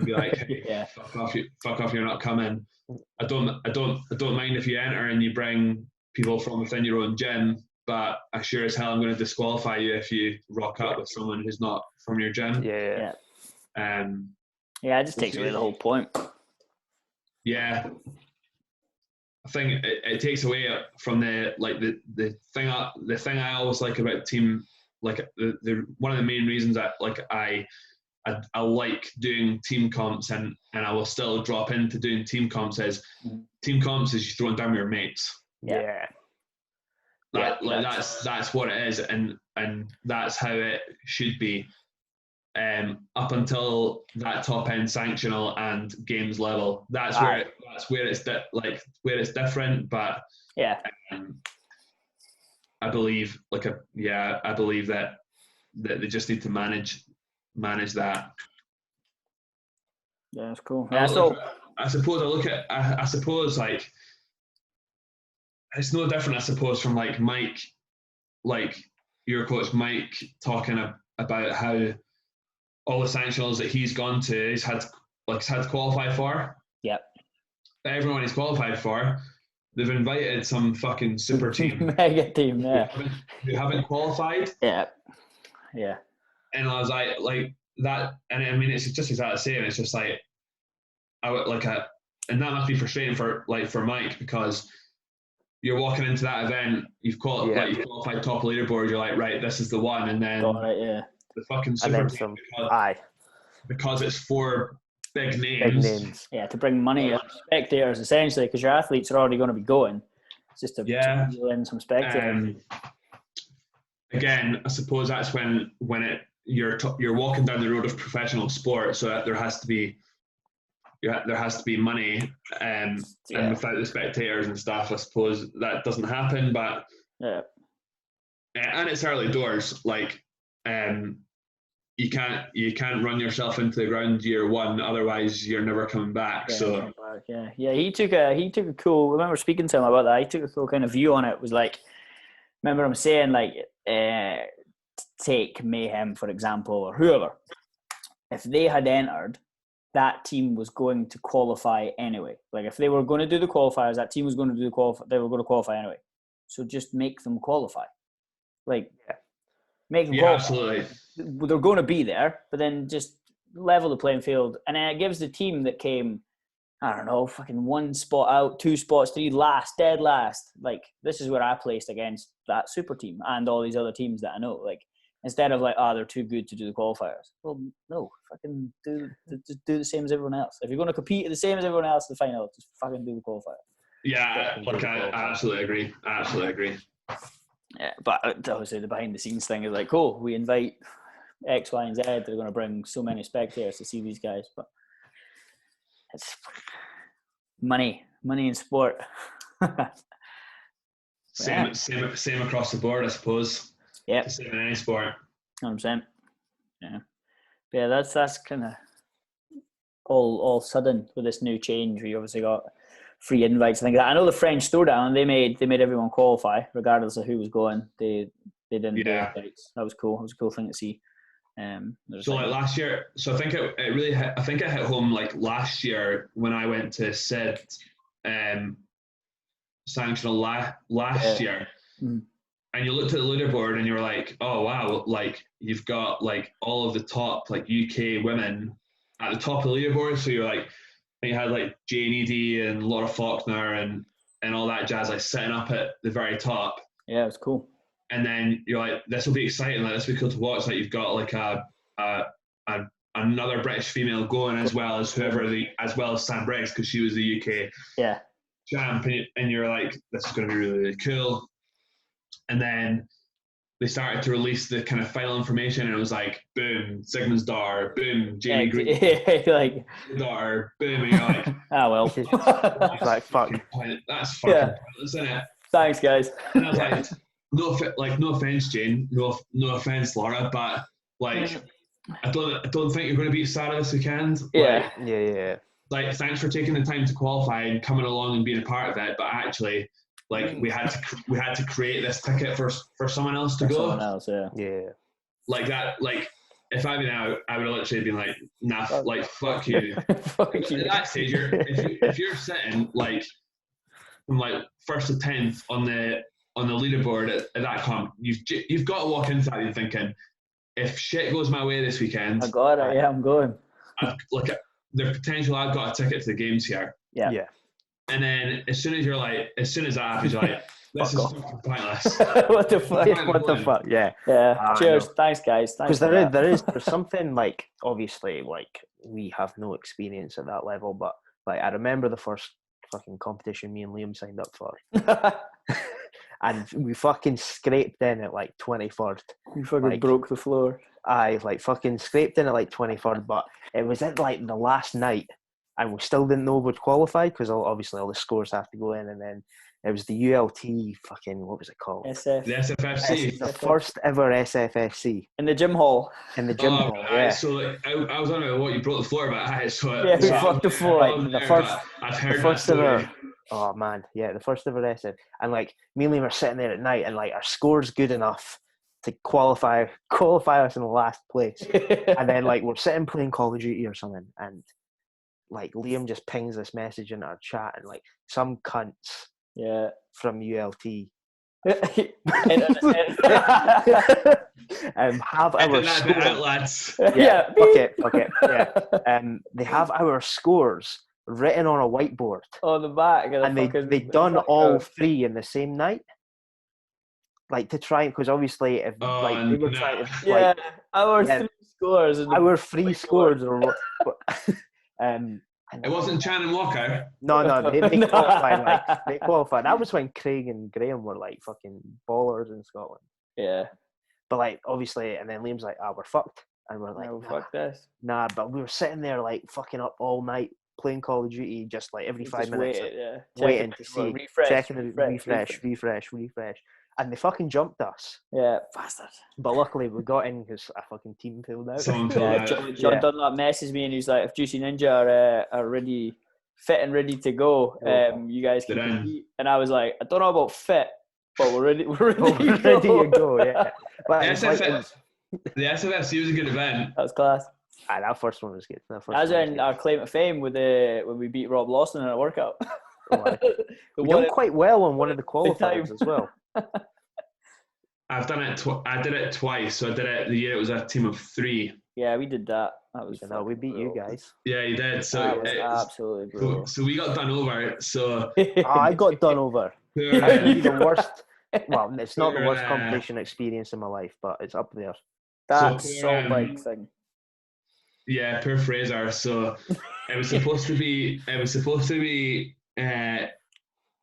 be like, hey, fuck off, you're not coming. I don't mind if you enter and you bring people from within your own gym, but I sure as hell I'm going to disqualify you if you rock up with someone who's not from your gym. Yeah. It just takes away the whole point. Yeah. I think it takes away from the thing I always like about team, like the one of the main reasons that I like doing team comps and I will still drop into doing team comps is team comps is you throwing down with your mates. Yeah. That's what it is, and that's how it should be. Up until that top end sanctional and games level, that's where it's different. But I believe that they just need to manage that. Yeah, that's cool. I suppose it's no different. I suppose from Mike, your coach Mike, talking about how all the sanctionals that he's gone to, he's had to qualify for. Yep. Everyone he's qualified for, they've invited some fucking super team, mega team, who haven't qualified. Yeah. And I was like that, and I mean it's just exactly the same. It's just and that must be frustrating for Mike, because you're walking into that event, you've qualified top leaderboard, you're like, right, this is the one, and then the fucking super team, because it's for big names. Yeah, to bring money as spectators essentially, because your athletes are already going to be going. It's just to reel in some spectators. again, I suppose that's when you're walking down the road of professional sport, so that there has to be money, and without the spectators and stuff, I suppose that doesn't happen. But and it's early doors, like you can't run yourself into the ground year one, otherwise you're never coming back. He took a cool. I remember speaking to him about that. He took a cool kind of view on it. It was like, remember him saying like, take Mayhem for example, or whoever. If they had entered, that team was going to qualify anyway. Like if they were going to do the qualifiers, that team was going to do the qualify. They were going to qualify anyway. So just make them qualify. Like make them qualify. Absolutely. They're going to be there, but then just level the playing field, and then it gives the team that came, I don't know, fucking 1 spot out, 2 spots, 3 last, dead last. Like this is where I placed against that super team and all these other teams that I know. Like instead of like, they're too good to do the qualifiers. Well, no, fucking do the same as everyone else. If you're going to compete the same as everyone else in the final, just fucking do the qualifiers. Yeah, look, I absolutely agree. Yeah, but obviously the behind the scenes thing is like, cool, we invite X, Y, and Z. They're going to bring so many spectators to see these guys, but it's money in sport. Same across the board, I suppose. Yeah, same in any sport. 100%. Yeah, that's kind of all sudden with this new change. We obviously got free invites and things like that. I know the French Throwdown, they made everyone qualify regardless of who was going. They didn't do invites. That was cool. It was a cool thing to see. So like last year, so I think it really hit, I think it hit home like last year when I went to Sid Sanctional last year. Mm. And you looked at the leaderboard and you were like, oh wow, like you've got like all of the top like UK women at the top of the leaderboard. So you're like, you had like Jane Eady and Laura Faulkner and all that jazz, like sitting up at the very top. Yeah, it was cool. And then you're like, this will be exciting. Like this will be cool to watch. Like you've got like another British female going as well as as well as Sam Briggs, because she was the UK champ. And you're like, this is going to be really, really cool. And then they started to release the kind of final information, and it was like, boom, Sigmund's daughter, boom, Jamie Green, like daughter, boom, and you're like, well, that's like fucking pointless, isn't it? Thanks, guys. And I was like, no offense, Jane, no offense, Laura, but like, I don't think you're going to beat Sarah this weekend. Yeah. Like, thanks for taking the time to qualify and coming along and being a part of it, but actually, like, we had to create this ticket for someone else to go. Someone else, yeah. Like that, like if I been out, I would have literally been like, nah, like fuck you. Fuck you. At that stage, if you're sitting like from like 1st to 10th on the leaderboard at that comp, you've got to walk into that and thinking, if shit goes my way this weekend, I got it. Yeah, I'm going. Look at the potential. I've got a ticket to the games here. Yeah. And then as soon as that happens, you're like, this is fucking pointless. What the fuck? What the fuck? Yeah. Cheers. Thanks, guys. Because there's something like, obviously, like we have no experience at that level, but like I remember the first fucking competition me and Liam signed up for. And we fucking scraped in at like 23rd. You fucking broke the floor. I like fucking scraped in at like 23rd, but it was at like the last night, and we still didn't know we'd qualify because obviously all the scores have to go in, and then it was the ULT fucking, what was it called? The SFFC. The first ever SFFC. In the gym hall. Yeah. So like, I was wondering what you broke the floor about. We fucked the floor. I've heard that story. Oh man, yeah, the first ever SF. And like me and Liam were sitting there at night, and like our score's good enough to qualify us in the last place. And then like we're sitting playing Call of Duty or something, and like Liam just pings this message in our chat, and like some cunts from ULT have our scores. Fuck it. Yeah. They have our scores written on a whiteboard on the back, and they done all 3 in the same night, like to try, because obviously if like they were trying to our 3 scores, our 3 scores or what. It wasn't Chan and Walker. No, they qualified. Like they qualified. That was when Craig and Graham were like fucking ballers in Scotland. Yeah. But like, obviously, and then Liam's like, we're fucked. And we're like, No, nah, fuck this. nah, but we were sitting there like fucking up all night playing Call of Duty, just like every 5 Just minutes, waited, yeah. waiting to Well, see, refresh, checking the refresh. And they fucking jumped us. Yeah, bastard. But luckily we got in because a fucking team pulled out. Someone pulled Yeah, out. John Dunlap messaged me and he's like, if JuicyNinja are ready, fit and ready to go, you guys can They're in. compete. And I was like, I don't know about fit, but we're ready. We're ready, We're ready to go, yeah. But The it's like, the SFFC was a good event. That was class. that first one was good. That was in our claim to fame with when we beat Rob Lawson in a workout. We done quite well on one of the qualifiers as well. I've done it. I did it twice. So I did it the year it was a team of 3. Yeah, we did that. That was. No, we beat you guys. Yeah, you did. So that was absolutely brutal. So we got done over. So I got done over. The worst. Well, it's not the worst Poor, competition experience in my life, but it's up there. That So, salt bike thing. Yeah, poor Fraser. So it was supposed to be. It was supposed to be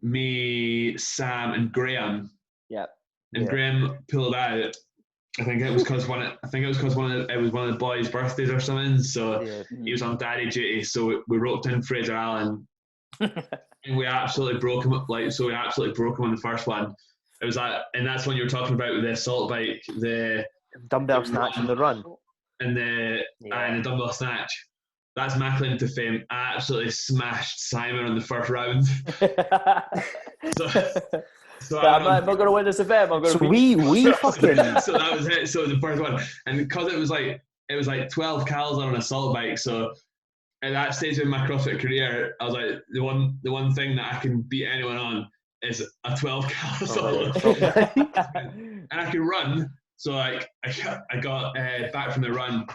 me, Sam, and Graham. Yeah. And Graham pulled out. I think it was because one of the boys' birthdays or something. So he was on daddy duty. So we roped in Fraser Allen, and we absolutely broke him. We absolutely broke him on the first one. It was that, and that's when you were talking about with the assault bike, the dumbbell snatch and the run, and the dumbbell snatch. That's my claim to fame. I absolutely smashed Simon on the first round. So I'm not going to win this event. I'm going to we fucking. So that was it. So the first one, and because it was like 12 cals on an assault bike. So at that stage in my CrossFit career, I was like, the one thing that I can beat anyone on is a 12 cal assault bike, and I can run. So like I got back from the run.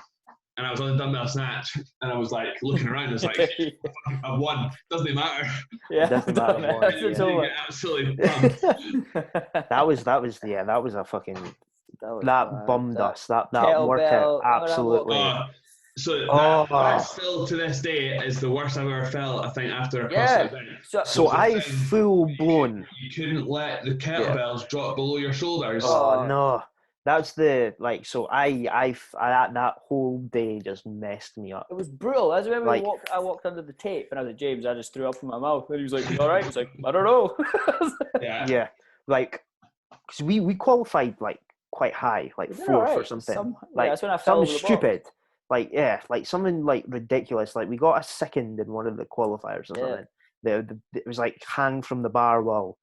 And I was on the dumbbell snatch, and I was like looking around. I was like, "I've won. Doesn't matter." Yeah, doesn't matter. Absolutely pumped. That was a fucking that bummed us. That workout absolutely. That still to this day is the worst I've ever felt. I think after a CrossFit event. So I full blown. You couldn't let the kettlebells drop below your shoulders. Oh no. That's the so I that whole day just messed me up. It was brutal. I remember I walked under the tape and I was like, James, I just threw up in my mouth. And he was like, "You all right?" I was like, "I don't know." Yeah. Like, cause we qualified like quite high, like 4th or something. That's when I fell something stupid. Like something like ridiculous. Like we got a 2nd in one of the qualifiers or something. It was like hang from the bar wall.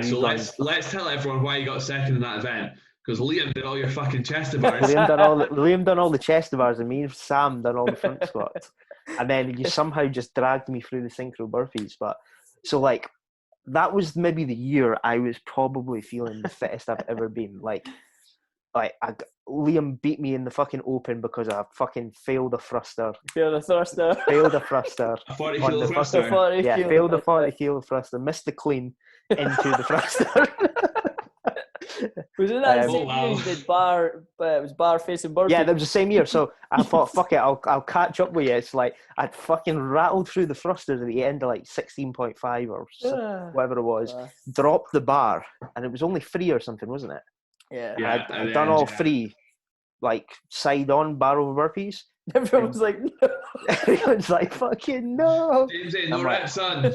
So let's tell everyone why you got 2nd in that event. Because Liam did all your fucking chest bars. Liam done all the chest bars, and me and Sam done all the front squats. And then you somehow just dragged me through the synchro burpees. But so like that was maybe the year I was probably feeling the fittest I've ever been. Liam beat me in the fucking open because I fucking failed a thruster. Failed a thruster. A 40 kilo thruster. Failed a 40 kilo thruster. Missed the clean into the thruster. Was it that same year you did bar? It was bar facing burpee. Yeah, that was the same year. So I thought, fuck it, I'll catch up with you. It's like I'd fucking rattled through the thrusters at the end of like 16.5 or whatever it was. Dropped the bar, and it was only 3 or something, wasn't it? Yeah. I'd done all 3, like side on bar over burpees. Everyone was like, no. Everyone's like, fucking no. James, no reps, son.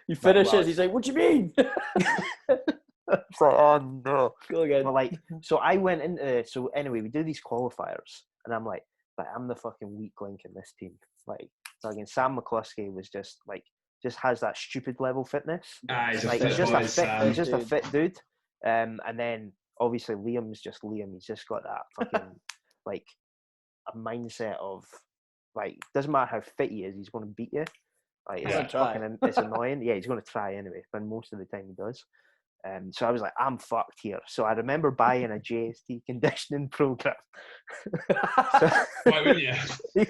He finishes. He's like, "What do you mean?" It's like, oh no. Go again. But like, so I went into. So anyway, we do these qualifiers, and I'm like, I'm the fucking weak link in this team. Like, so again, Sam McCluskey was just has that stupid level fitness. He's just a fit dude. And then obviously Liam's just Liam. He's just got that fucking like a mindset of like, doesn't matter how fit he is, he's going to beat you. Like, it's annoying. Yeah, he's going to try anyway, but most of the time he does. So I was like, I'm fucked here. So I remember buying a JST conditioning program. Why wouldn't you?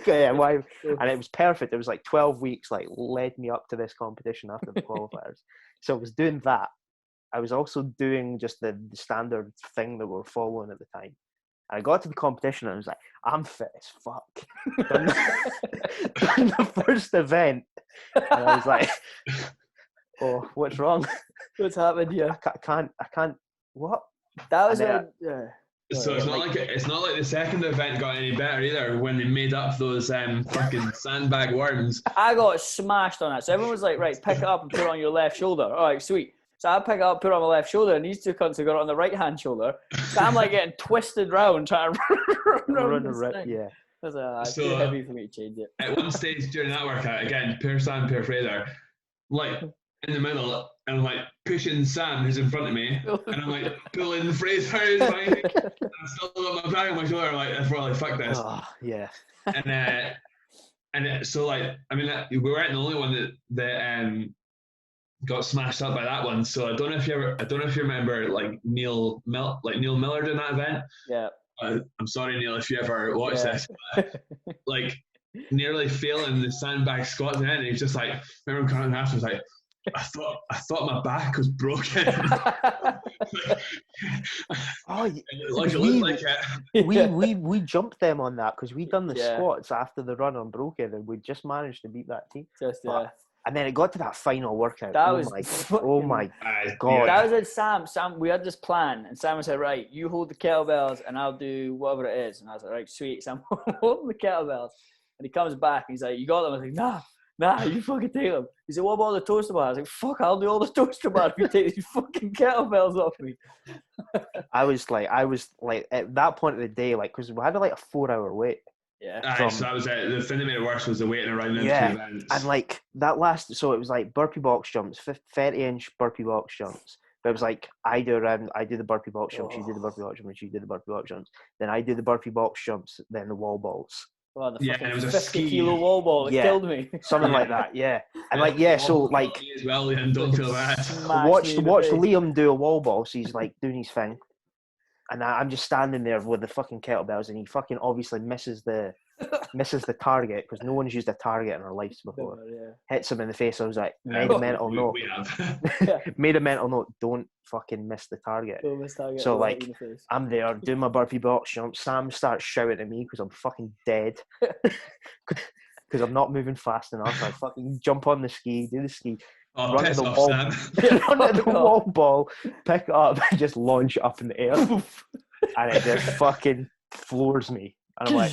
Yeah, why? And it was perfect. It was like 12 weeks, like led me up to this competition after the qualifiers. So I was doing that. I was also doing just the standard thing that we were following at the time. And I got to the competition and I was like, I'm fit as fuck. Done the first event. And I was like, oh, what's wrong? What's happened here? I can't. What? That was So it's not like the second event got any better either when they made up those fucking sandbag worms. I got smashed on that. So everyone was like, right, pick it up and put it on your left shoulder. All right, sweet. So I pick it up, put it on my left shoulder, and these two cunts have got it on the right hand shoulder. So I'm like getting twisted round trying to run this thing. Yeah. It's too heavy for me to change it. At one stage during that workout, again, pair Sam, pair Fraser, like in the middle, and I'm like pushing Sam who's in front of me, and I'm like pulling Fraser who's behind me. And I'm still got my bag on my shoulder. I'm like, I thought, like, fuck this. Oh, yeah. So like, I mean, we weren't the only one that got smashed up by that one. So I don't know if you remember like Neil Millard in that event. Yeah. I'm sorry, Neil, if you ever watch this, but, like nearly failing the sandbag squat event, and he's just like, remember him coming after, was like, I thought my back was broken. We jumped them on that because we done the squats after the run unbroken, and we just managed to beat that team. And then it got to that final workout. Oh my god! That was at Sam. We had this plan, and Sam said, "Right, you hold the kettlebells, and I'll do whatever it is." And I was like, "Right, sweet." So I'm holding the kettlebells, and he comes back, and he's like, "You got them?" I was like, "Nah, you fucking take them." He said, "What about the toaster bar?" I was like, "Fuck, I'll do all the toaster bar if you take these fucking kettlebells off me." I was like, at that point of the day, like, because we had like a 4-hour wait. Yeah. So that was it. The thing that made it worse was the waiting around them two events. And like that last, so it was like burpee box jumps, 30-inch burpee box jumps. But it was like I do the burpee box jumps, you do the burpee box jumps, you do the burpee box jumps. Then I do the burpee box jumps, then the wall balls. Oh, and it was a 50-kilo wall ball. It killed me. Something like that. Yeah. And like so like as well, Liam, don't feel bad. Watch Liam do a wall ball. So he's like doing his thing. And I'm just standing there with the fucking kettlebells, and he fucking obviously misses the target because no one's used a target in our lives before. Hits him in the face. I was like, made a mental note. Made a mental note. Don't fucking miss the target. Don't miss target. So like, I'm there doing my burpee box jump. Sam starts shouting at me because I'm fucking dead because I'm not moving fast enough. I fucking jump on the ski, do the ski. Run to the wall, run to the wall ball, pick it up, and just launch it up in the air, and it just fucking floors me. And I'm like,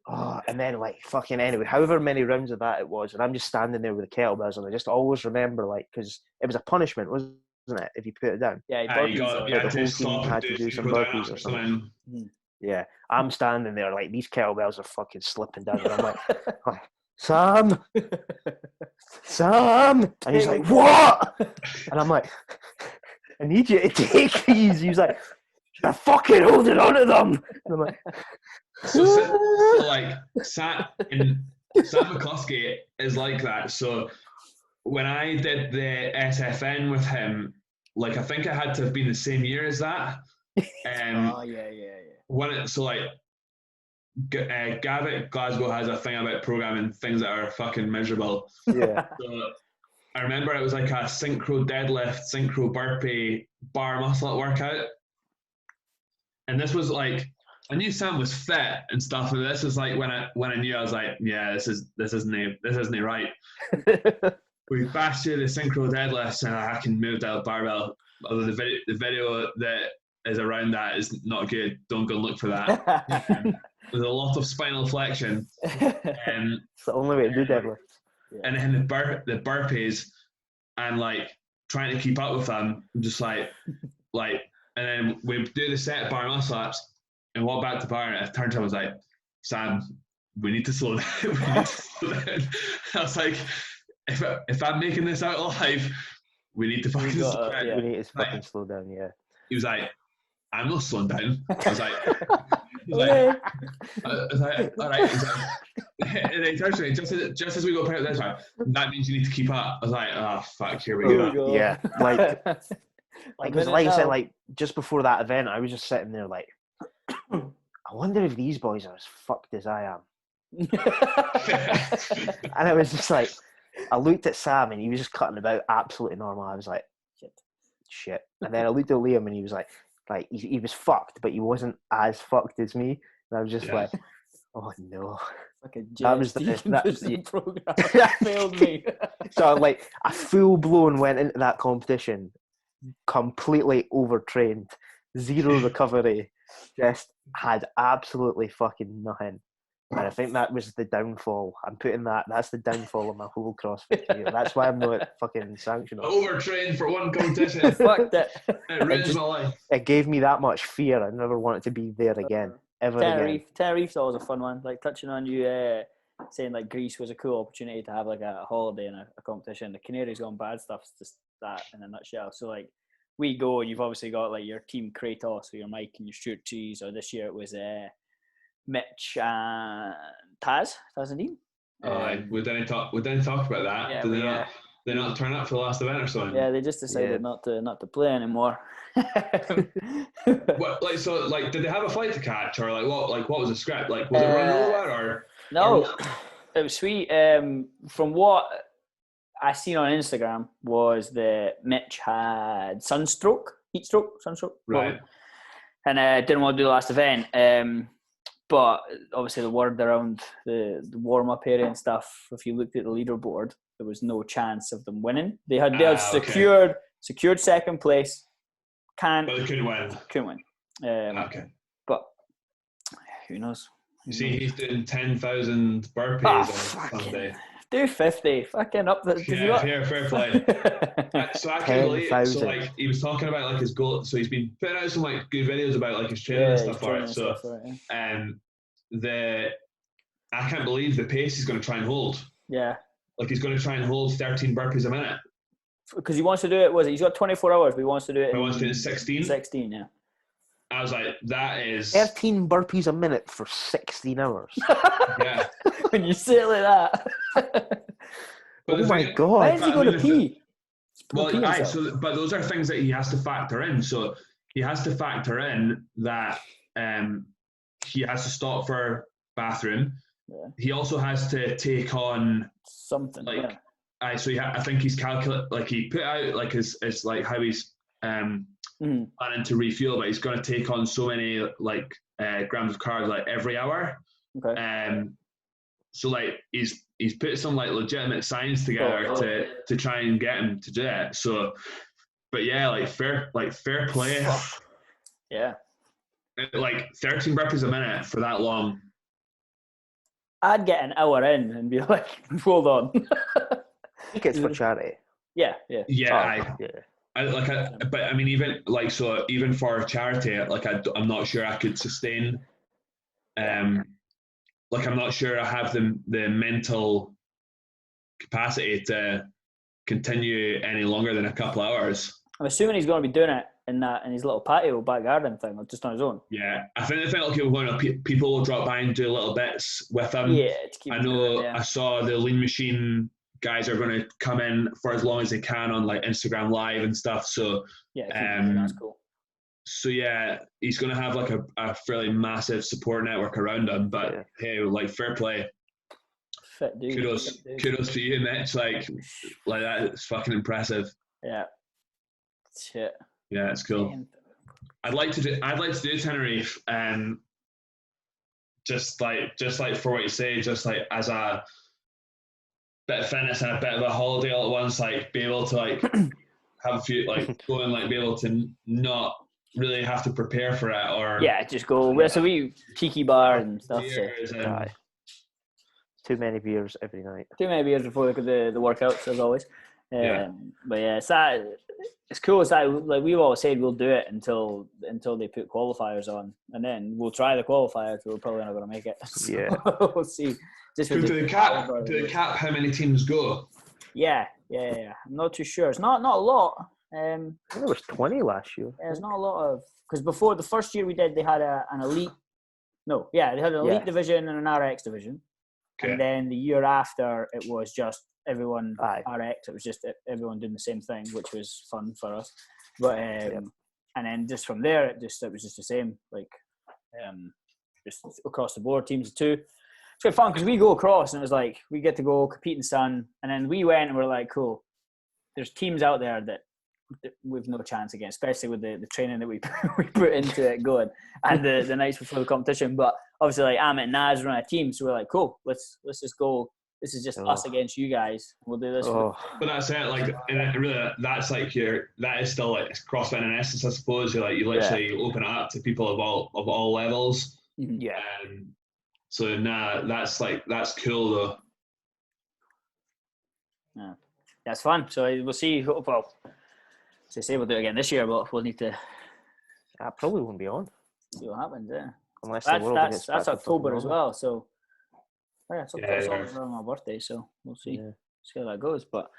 oh, and then like fucking anyway, however many rounds of that it was, and I'm just standing there with the kettlebells, and I just always remember like because it was a punishment, wasn't it? If you put it down, the whole team had to do some burpees or something. Yeah, I'm standing there like these kettlebells are fucking slipping down, and I'm like Sam, and he's like, what? And I'm like, I need you to take these. He's like, you're fucking holding on to them. And I'm like, so like Sam McCluskey is like that. So when I did the SFN with him, like I think it had to have been the same year as that. So like. Gavitt Glasgow has a thing about programming things that are fucking miserable. Yeah. So I remember it was like a synchro deadlift, synchro burpee, bar muscle up workout. And this was like, I knew Sam was fit and stuff, and this was like when I knew I was like, yeah, this isn't right. We bashed through the synchro deadlifts and I can move that barbell. Although the video that is around that is not good. Don't go and look for that. There's a lot of spinal flexion. It's the only way to do deadlift. And then the burpees and like trying to keep up with them, just like, and then we do the set bar muscle ups and walk back to bar, and I turned to him and was like, Sam, we need to slow down. I was like, if I'm making this out alive, we need to fucking slow down. We need to fucking slow down, yeah. He was like, I'm not slowing down. I was like, all right. He's like, and he turns to me, just as we go put it this way, that means you need to keep up. I was like, oh, fuck, here we go. Yeah, like I said, like, just before that event, I was just sitting there like, I wonder if these boys are as fucked as I am. And it was just like, I looked at Sam and he was just cutting about absolutely normal. I was like, shit. And then I looked at Liam and he was like he was fucked, but he wasn't as fucked as me. And I was just like, oh no. That was the program that failed me. So like I full blown went into that competition completely overtrained zero recovery, just had absolutely fucking nothing. And I think that was the downfall. That's the downfall of my whole CrossFit career. That's why I'm not fucking sanctioned. Overtrained for one competition. Fucked it. It ruins my life. It gave me that much fear. I never wanted to be there again, ever again. Teneriffe's always a fun one. Like touching on you saying like Greece was a cool opportunity to have like a holiday and a competition. The Canaries on bad stuff's just that in a nutshell. So like we go, and you've obviously got like your team Kratos, or your Mike and your Stuart Cheese, or this year it was Mitch and Taz and Dean. We didn't talk about that. Yeah, Did they not turn up for the last event or something? Yeah, they just decided not to play anymore. What, did they have a flight to catch, or what was the script? Like, was it run over or? No, it was sweet. From what I seen on Instagram was that Mitch had sunstroke, Right. And didn't want to do the last event. But obviously the word around the warm-up area and stuff, if you looked at the leaderboard, there was no chance of them winning. They had secured second place. But they couldn't win. Okay. But who knows? You see, he's doing 10,000 burpees on Sunday. Do 50. Fucking up the. Fair play. So I can't believe it. So like he was talking about like his goal. So he's been putting out some like good videos about like his training and stuff for it. So I can't believe the pace he's going to try and hold. Yeah. Like he's going to try and hold 13 burpees a minute. Because he wants to do it. He's got 24 hours, but he wants to do it. He wants to do it in 16. 16, yeah. I was like, that is 13 burpees a minute for 16 hours. Yeah. When you say it like that. Oh my god! Why is he going to pee? But those are things that he has to factor in. So he has to factor in that he has to stop for bathroom. Yeah. He also has to take on something. Like, I think he's calculate like he put out like his like how he's planning to refuel, but he's going to take on so many like grams of carbs like every hour. Okay. So like he's put some like legitimate science together to try and get him to do it. So, but yeah, like fair play. Yeah. Like 13 burpees a minute for that long. I'd get an hour in and be like, hold on. I think it's for charity. Yeah. But I mean, even for charity, like I'm not sure I could sustain. Like I'm not sure I have the mental capacity to continue any longer than a couple of hours. I'm assuming he's going to be doing it in his little patio back garden thing, or just on his own. Yeah, I think people will drop by and do little bits with him. Yeah, I know. I saw the Lean Machine guys are going to come in for as long as they can on like Instagram Live and stuff. So that's cool. So yeah, he's going to have like a fairly massive support network around him. But hey, like fair play. Fit dude. Kudos to you, Mitch. Like that, it's fucking impressive. Yeah. Shit. Yeah, it's cool. I'd like to do Tenerife, just like for what you say, just like as a bit of fitness and a bit of a holiday all at once, like be able to like have a few like go and like be able to not really have to prepare for it or just go. Yeah. So we tiki bar and stuff. Too many beers every night. Too many beers before the workouts, as always. But yeah, it's cool. It's like we've always said, we'll do it until they put qualifiers on, and then we'll try the qualifiers. We're probably not going to make it. Yeah, we'll see. Just do they cap how many teams go? Yeah. I'm not too sure. It's not a lot. I think it was 20 last year. Yeah, it's not a lot of because before the first year we did, they had an elite. No, yeah, they had an elite division and an RX division. Okay. And then the year after, it was just everyone RX. It was just everyone doing the same thing, which was fun for us. But and then just from there, it was just the same, like just across the board, teams of two. It's quite fun because we go across and it was like we get to go compete in sun, and then we went and we're like, cool. There's teams out there that we've no chance against, especially with the training that we put into it going and the nights before the competition. But obviously, like Amit and Naz run a team, so we're like, cool, let's just go This is just us against you guys. We'll do this. Oh, But that's it. Like, and it really, that's like that is still like CrossFit in essence, I suppose. You literally open it up to people of all levels. yeah. So that's cool though. Yeah, that's fun. So we'll see. Well, as I say, we'll do it again this year, but we'll need to. I probably won't be on See what happens. Yeah, unless the world gets back that's to October fucking as normal. well. So it's around my birthday. So we'll see. Yeah. See how that goes. But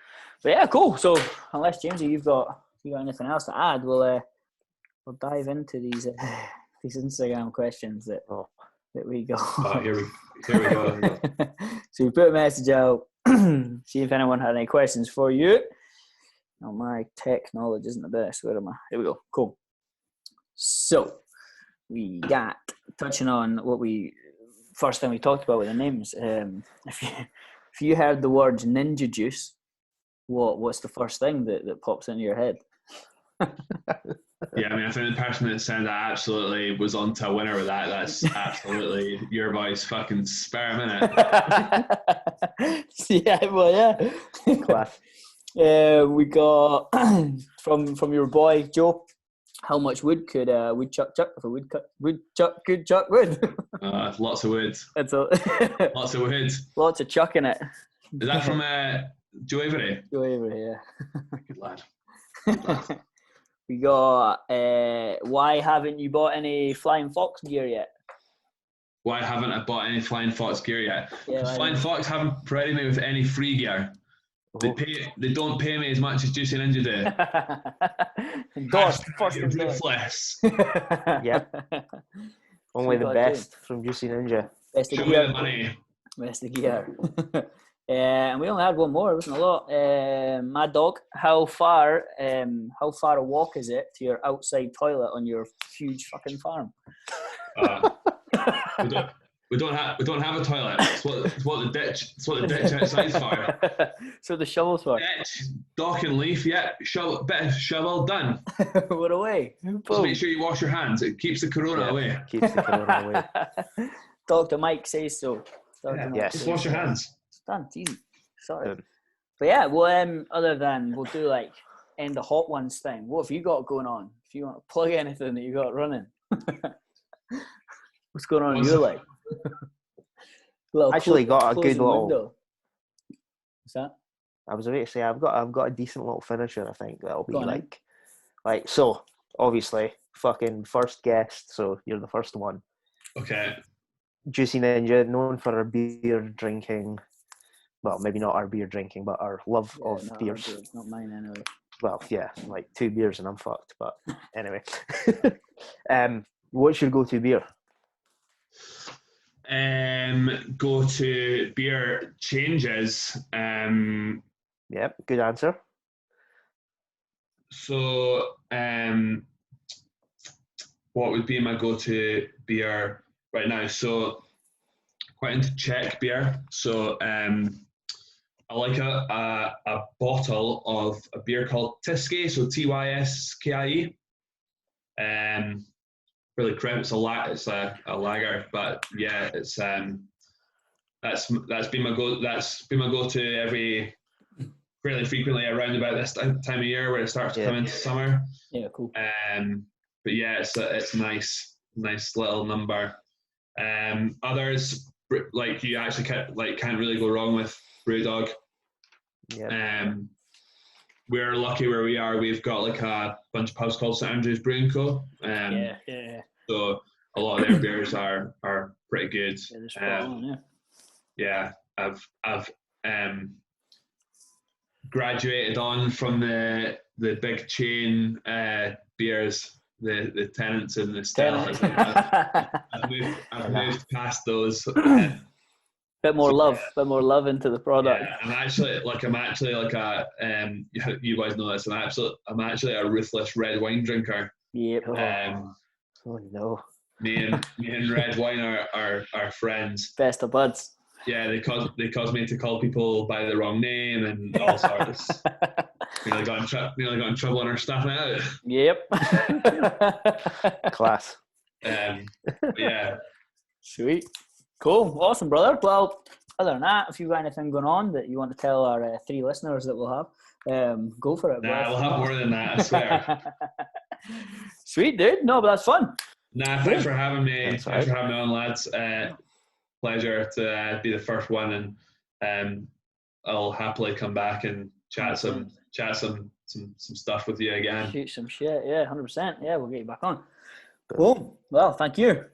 yeah, cool. So unless Jamesy, you've got anything else to add, we'll dive into these Instagram questions that we got. Oh, here we go. So we put a message out. See if anyone had any questions for you. Oh, my tech knowledge isn't the best. Where am I? Here we go. Cool. So we got touching on what first thing we talked about with the names. If you heard the words Ninja Juice, what's the first thing that pops into your head? Yeah, I mean, I think the person that said that absolutely was on to a winner with that. That's absolutely your boy's fucking sperm, innit? Yeah, well, yeah. Class. We got from your boy Joe. How much wood could a woodchuck chuck if a woodchuck could chuck wood? Lots of wood. Lots of wood. Lots of chuck in it. Is that from Joe Avery? Joe Avery, yeah. Good lad. We got why haven't you bought any Flying Fox gear yet? Why haven't I bought any Flying Fox gear yet? Yeah, Flying Fox haven't provided me with any free gear. They don't pay me as much as JuicyNinja do. Ruthless. Yep. Only the best from JuicyNinja. Best of Show gear. me the money. Best of gear. And we only had one more. It wasn't a lot. Mad Dog, how far a walk is it to your outside toilet on your huge fucking farm? We don't have a toilet. It's what the ditch outside's for. So the shovel's for. Ditch, dock and leaf. Yeah, shovel done. What away? Just make sure you wash your hands. It keeps the corona away. Keeps the corona away. Dr. Mike says so. Yes. Just wash your hands. It's done. It's easy. Sorry. But yeah, well, other than we'll do like end the hot ones thing. What have you got going on? If you want to plug anything that you got running, what's going on in your life? Actually, got a good little. Window. What's that? I was about to say I've got a decent little finisher. I think that'll be like so. Obviously, fucking first guest. So you're the first one. Okay. JuicyNinja, known for our beer drinking. Well, maybe not our beer drinking, but our love of beers. It's not mine anyway. Well, yeah, like 2 beers and I'm fucked. But anyway, what's your go-to beer? Go to beer changes. Yep, good answer. So, what would be my go-to beer right now? So, quite into Czech beer. So, I like a bottle of a beer called Tyskie, so Tyskie. Really crisp. It's a lager, but yeah, it's that's been my go-to every fairly frequently around about this time of year where it starts to come into summer. Yeah, cool. But yeah, it's a nice little number. Others like you actually can't really go wrong with Brewdog. Yeah. We're lucky where we are. We've got like a bunch of pubs called St Andrews Brewing Co. Yeah. So a lot of their beers are pretty good. Yeah, I've graduated on from the big chain beers, the Tennants and the Stella. I've moved past those. Bit more love into the product. Yeah, I'm actually like a you guys know this. I'm actually a ruthless red wine drinker. Yep. Oh no. Me and red wine are friends. Best of buds. Yeah, they cause me to call people by the wrong name and all sorts. Nearly got in trouble on our staff night out. Yep. Class. Yeah. Sweet. Cool. Awesome, brother. Well, other than that, if you've got anything going on that you want to tell our 3 listeners that we'll have, go for it. Nah, we'll have more than that, I swear. Sweet, dude. No, but that's fun. Nah, thanks for having me. That's Thanks right. for having me on, lads. Pleasure to be the first one, and I'll happily come back and chat some stuff with you again. Shoot some shit. Yeah, 100%. Yeah, we'll get you back on. Boom. Well, thank you.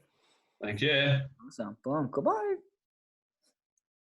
Thank you. Awesome. Boom. Goodbye.